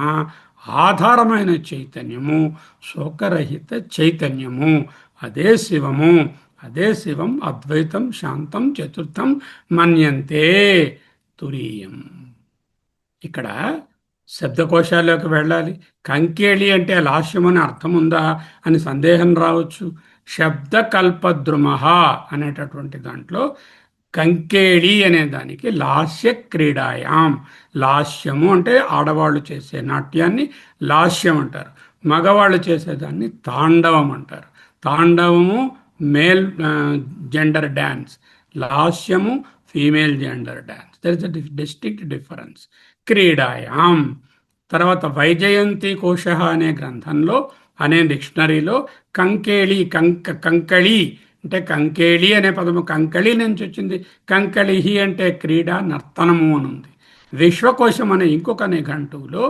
ఆధారమైన చైతన్యము, శోకరహిత చైతన్యము, అదే శివము. అదే శివం అద్వైతం శాంతం చతుర్థం మన్యంతే తురీయం. ఇక్కడ శబ్దకోశాల్లోకి వెళ్ళాలి. కంకేళి అంటే లాస్యం అని అర్థం ఉందా అని సందేహం రావచ్చు. శబ్దకల్పద్రుమః అనేటటువంటి దాంట్లో కంకేళి అనే దానికి లాస్య క్రీడాయాం. లాస్యము అంటే ఆడవాళ్ళు చేసే నాట్యాన్ని లాస్యం అంటారు. మగవాళ్ళు చేసేదాన్ని తాండవం అంటారు. తాండవము మేల్ జెండర్ డ్యాన్స్, లాస్యము female gender dance. There is a distinct difference. క్రీడాయాం. తర్వాత వైజయంతి కోశ అనే గ్రంథంలో, అనే డిక్షనరీలో కంకేళి కంకళి అంటే కంకేళి అనే పదము కంకళి నుంచి వచ్చింది. కంకళిహి అంటే క్రీడ, నర్తనము అని ఉంది. విశ్వకోశం అనే ఇంకొక నిఘంటువులో,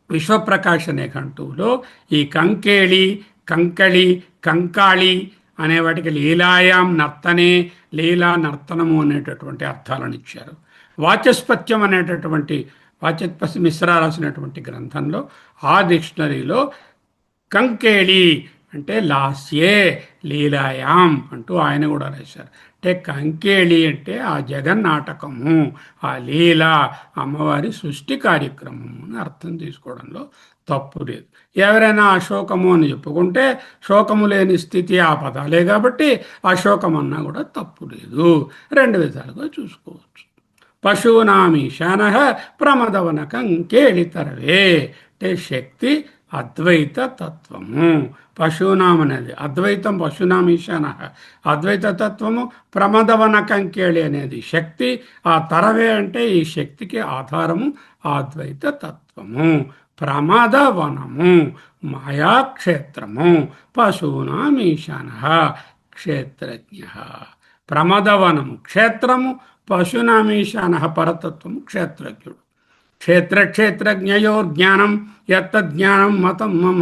విశ్వప్రకాశ్ అనే గంటువులో ఈ కంకేళి, కంకళి, కంకాళి అనే వాటికి లీలాయాం నర్తనే, లీలా నర్తనము అనేటటువంటి అర్థాలను ఇచ్చారు. వాచస్పత్యం అనేటటువంటి వాచస్పతి మిశ్రా రాసినటువంటి గ్రంథంలో, ఆ డిక్షనరీలో కంకేళి అంటే లాస్యే లీలాయాం అంటూ ఆయన కూడా రాశారు. అంటే కంకేళి అంటే ఆ జగన్నాటకము, ఆ లీల, అమ్మవారి సృష్టి కార్యక్రమము అని అర్థం తీసుకోవడంలో తప్పు లేదు. ఎవరైనా అశోకము అని చెప్పుకుంటే శోకము లేని స్థితి ఆ పదాలే కాబట్టి అశోకం అన్నా కూడా తప్పు లేదు. రెండు విధాలుగా చూసుకోవచ్చు. పశూనామీశాన ప్రమదవన కంకేళితరవే అంటే శక్తి అద్వైత తత్వము. పశూనాం అనేది అద్వైతం, పశునాం ఈశాన అద్వైత తత్వము, ప్రమదవన కంకేళి అనేది శక్తి. ఆ తరవే అంటే ఈ శక్తికి ఆధారము అద్వైత తత్వము. ప్రమదవనము మాయాక్షేత్రము, పశూనాం ఈశాన క్షేత్రజ్ఞ. ప్రమదవనము క్షేత్రము, పశునామీశాన పరతత్వము క్షేత్రజ్ఞుడు. క్షేత్రజ్ఞయోర్జ్ఞానం యత్తజ్ఞానం మతం మమ.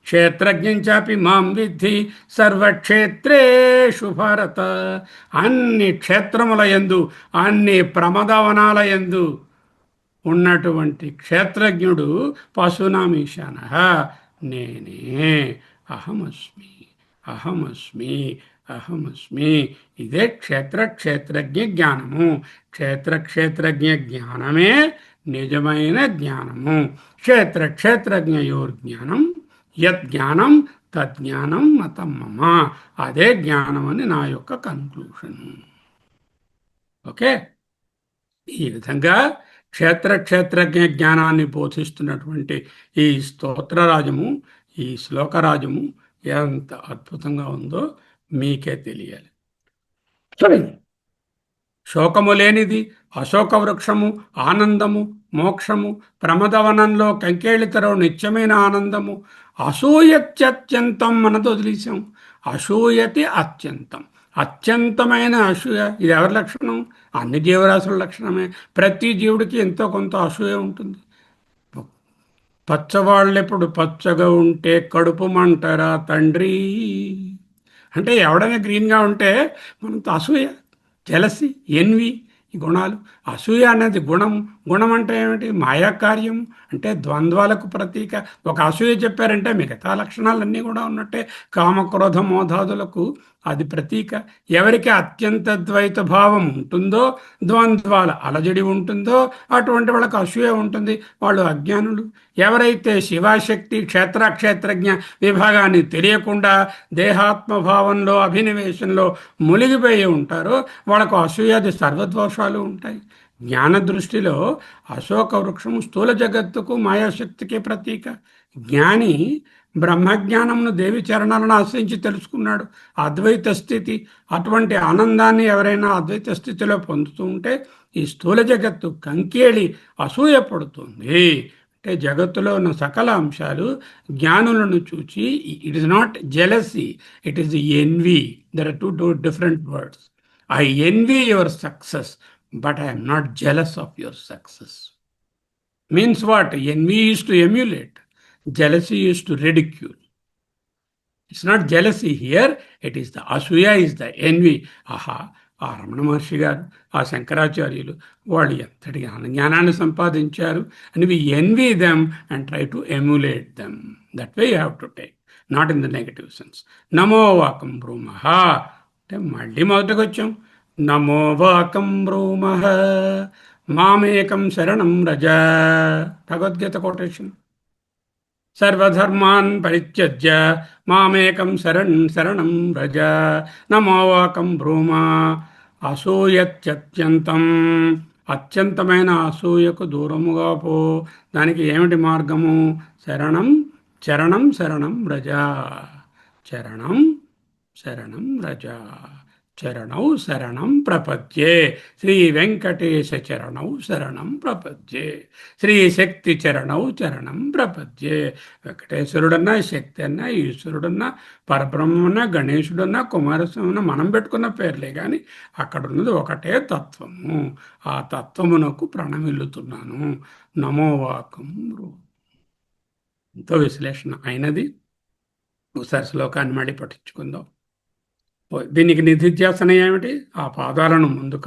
క్షేత్రజ్ఞం చాపి మాం విద్ధి సర్వక్షేత్రేషు భారత. అన్ని క్షేత్రముల యందు, అన్ని ప్రమదవనాల యందు ఉన్నటువంటి క్షేత్రజ్ఞుడు పశునామీశాన నేనే. అహమస్మి, అహమస్మి, అహమస్మి. ఇదే క్షేత్రజ్ఞ జ్ఞానము. క్షేత్రజ్ఞ జ్ఞానమే నిజమైన జ్ఞానము. క్షేత్రజ్ఞయోర్జ్ఞానం యజ్ఞానం తజ్ఞానం మతం మమ. అదే జ్ఞానం అని నా యొక్క కన్క్లూషన్. ఓకే. ఈ విధంగా క్షేత్రజ్ఞ జ్ఞానాన్ని బోధిస్తున్నటువంటి ఈ స్తోత్రరాజము, ఈ శ్లోకరాజము ఎంత అద్భుతంగా ఉందో మీకే తెలియాలి. శోకము లేనిది అశోక వృక్షము, ఆనందము, మోక్షము. ప్రమదవనంలో కంకేళితరం నిత్యమైన ఆనందము. అసూయత్యత్యంతం మనతో వదిలేసాం. అసూయతి అత్యంతం, అత్యంతమైన అసూయ. ఇది ఎవరి లక్షణం? అన్ని జీవరాశుల లక్షణమే. ప్రతి జీవుడికి ఎంతో కొంత అసూయ ఉంటుంది. పచ్చవాళ్ళెప్పుడు పచ్చగా ఉంటే కడుపు మంటరా తండ్రి అంటే, ఎవడైనా గ్రీన్గా ఉంటే మనతో అసూయ, జెలసి, ఎన్వి, ఈ గుణాలు. అసూయ అనేది గుణం. గుణం అంటే ఏమిటి? మాయాకార్యం, అంటే ద్వంద్వాలకు ప్రతీక. ఒక అసూయ చెప్పారంటే మిగతా లక్షణాలన్నీ కూడా ఉన్నట్టే. కామక్రోధ మోధాదులకు అది ప్రతీక. ఎవరికి అత్యంత ద్వైత భావం ఉంటుందో, ద్వంద్వాల అలజడి ఉంటుందో, అటువంటి వాళ్ళకి అసూయ ఉంటుంది. వాళ్ళు అజ్ఞానులు. ఎవరైతే శివశక్తి క్షేత్రజ్ఞ విభాగాన్ని తెలియకుండా దేహాత్మభావంలో, అభినివేశంలో మునిగిపోయి ఉంటారో వాళ్ళకు అసూయాది సర్వదోషాలు ఉంటాయి. జ్ఞాన దృష్టిలో అశోక వృక్షము స్థూల జగత్తుకు, మాయాశక్తికి ప్రతీక. జ్ఞాని బ్రహ్మజ్ఞానమును దేవి చరణాలను ఆశ్రయించి తెలుసుకున్నాడు. అద్వైత స్థితి. అటువంటి ఆనందాన్ని ఎవరైనా అద్వైత స్థితిలో పొందుతూ ఉంటే ఈ స్థూల జగత్తు కంకేళి అసూయ పడుతుంది. అంటే జగత్తులో ఉన్న సకల అంశాలు జ్ఞానులను చూచి, it is not jealousy, it is envy. There are two different words. I envy your success, but I am not jealous of your success. Means what? Envy is to emulate. Jealousy is to ridicule. It's not jealousy here, it is the అసూయ is the N V. ఆహా, ఆ రమణ మహర్షి గారు, ఆ శంకరాచార్యులు, వాళ్ళు ఎంతటి జ్ఞానాన్ని సంపాదించారు అని we envy them and try to emulate them. That way you have to take, not in the negative sense. నమో వాకం బ్రూమః అంటే మళ్ళీ మొదటికి వచ్చాం. నమో వాకం బ్రూమః మామేకం శరణం రజ. భగవద్గీత కొటేషన్. సర్వధర్మాన్ పరిత్యజ్య మామేకం శరణం వ్రజ. నమోవాకం బ్రూమా అసూయత్యత్యంతం. అత్యంతమైన అసూయకు దూరముగా పో. దానికి ఏమిటి మార్గము? శరణం చరణం శరణం వ్రజ. చరణం శరణం వ్రజ. చరణౌ శరణం ప్రపద్యే. శ్రీ వెంకటేశ చరణౌ శరణం ప్రపద్యే. శ్రీ శక్తి చరణౌ చరణం ప్రపద్యే. వెంకటేశ్వరుడన్నా, శక్తి అన్నా, ఈశ్వరుడన్నా, పరబ్రహ్మన్నా, గణేశుడన్నా, కుమారస్వామి మనం పెట్టుకున్న పేర్లే కానీ అక్కడ ఉన్నది ఒకటే తత్వము. ఆ తత్వమునకు ప్రణమిల్లుతున్నాను. నమోవాకం. ఎంతో విశ్లేషణ అయినది. ఒకసారి శ్లోకాన్ని మళ్ళీ పఠించుకుందాం. దీనికి నిధిధ్యాసన ఏమిటి? ఆ పాదాలను ముందు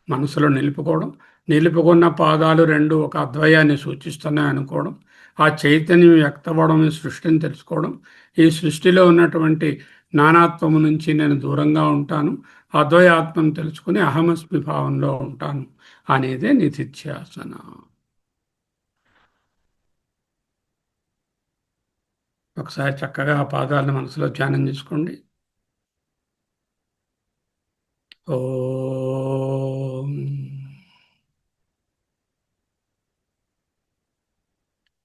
మనసులో నిలుపుకోవడం. నిలుపుకున్న పాదాలు రెండు ఒక అద్వయాన్ని సూచిస్తున్నాయి అనుకోవడం. ఆ చైతన్యం వ్యక్తపడడం, ఈ సృష్టిని తెలుసుకోవడం. ఈ సృష్టిలో ఉన్నటువంటి నానాత్వము నుంచి నేను దూరంగా ఉంటాను, అద్వయాత్మను తెలుసుకుని అహమస్మి భావంలో ఉంటాను అనేదే నిధిధ్యాసన. ఒకసారి చక్కగా ఆ పాదాలను మనసులో ధ్యానం చేసుకోండి. ఓం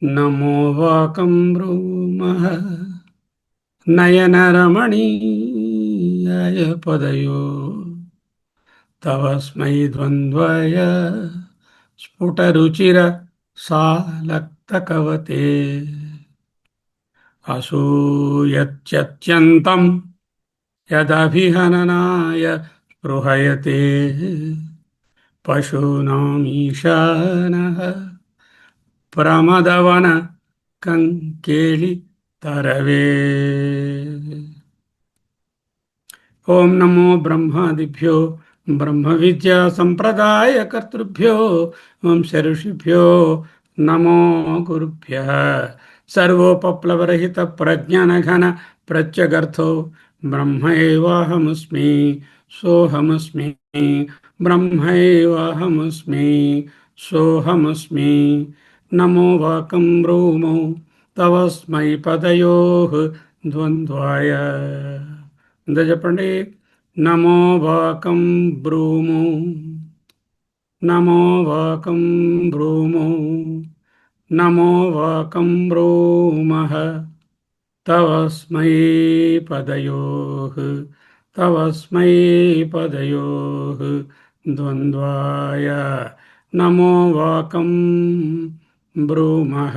నమో వాకం బ్రూమః నయనరమణీయాయ పదయో తవస్మై ద్వంద్వాయ స్ఫుటరుచిర సాలక్తకవతే అసూయత్యత్యంతం యదభిహననాయ స్పృహయతే పశూనామీశానః ప్రమదవన కంకేళి తరవే. ఓం నమో బ్రహ్మాదిభ్యో బ్రహ్మ విద్యా సంప్రదాయ కర్తృభ్యో వంశ ఋషిభ్యో నమో గురుభ్య. సర్వోపప్లవరహిత ప్రజ్ఞానఘన ప్రత్యగర్థో బ్రహ్మైవాహమస్మి సోహమస్మి. బ్రహ్మైవాహమస్మి సోహమస్మి. నమో వాకం బ్రూమౌ తవస్మై పదయో ద్వంద్వాయ. అంతే చెప్పండి. నమో వాకం బ్రూము. నమో వాకం బ్రూము. నమో వాకం బ్రూమః తవస్మై పదయో తవస్మై పదయో ద్వంద్వాయ. నమో వాకం బ్రూమః.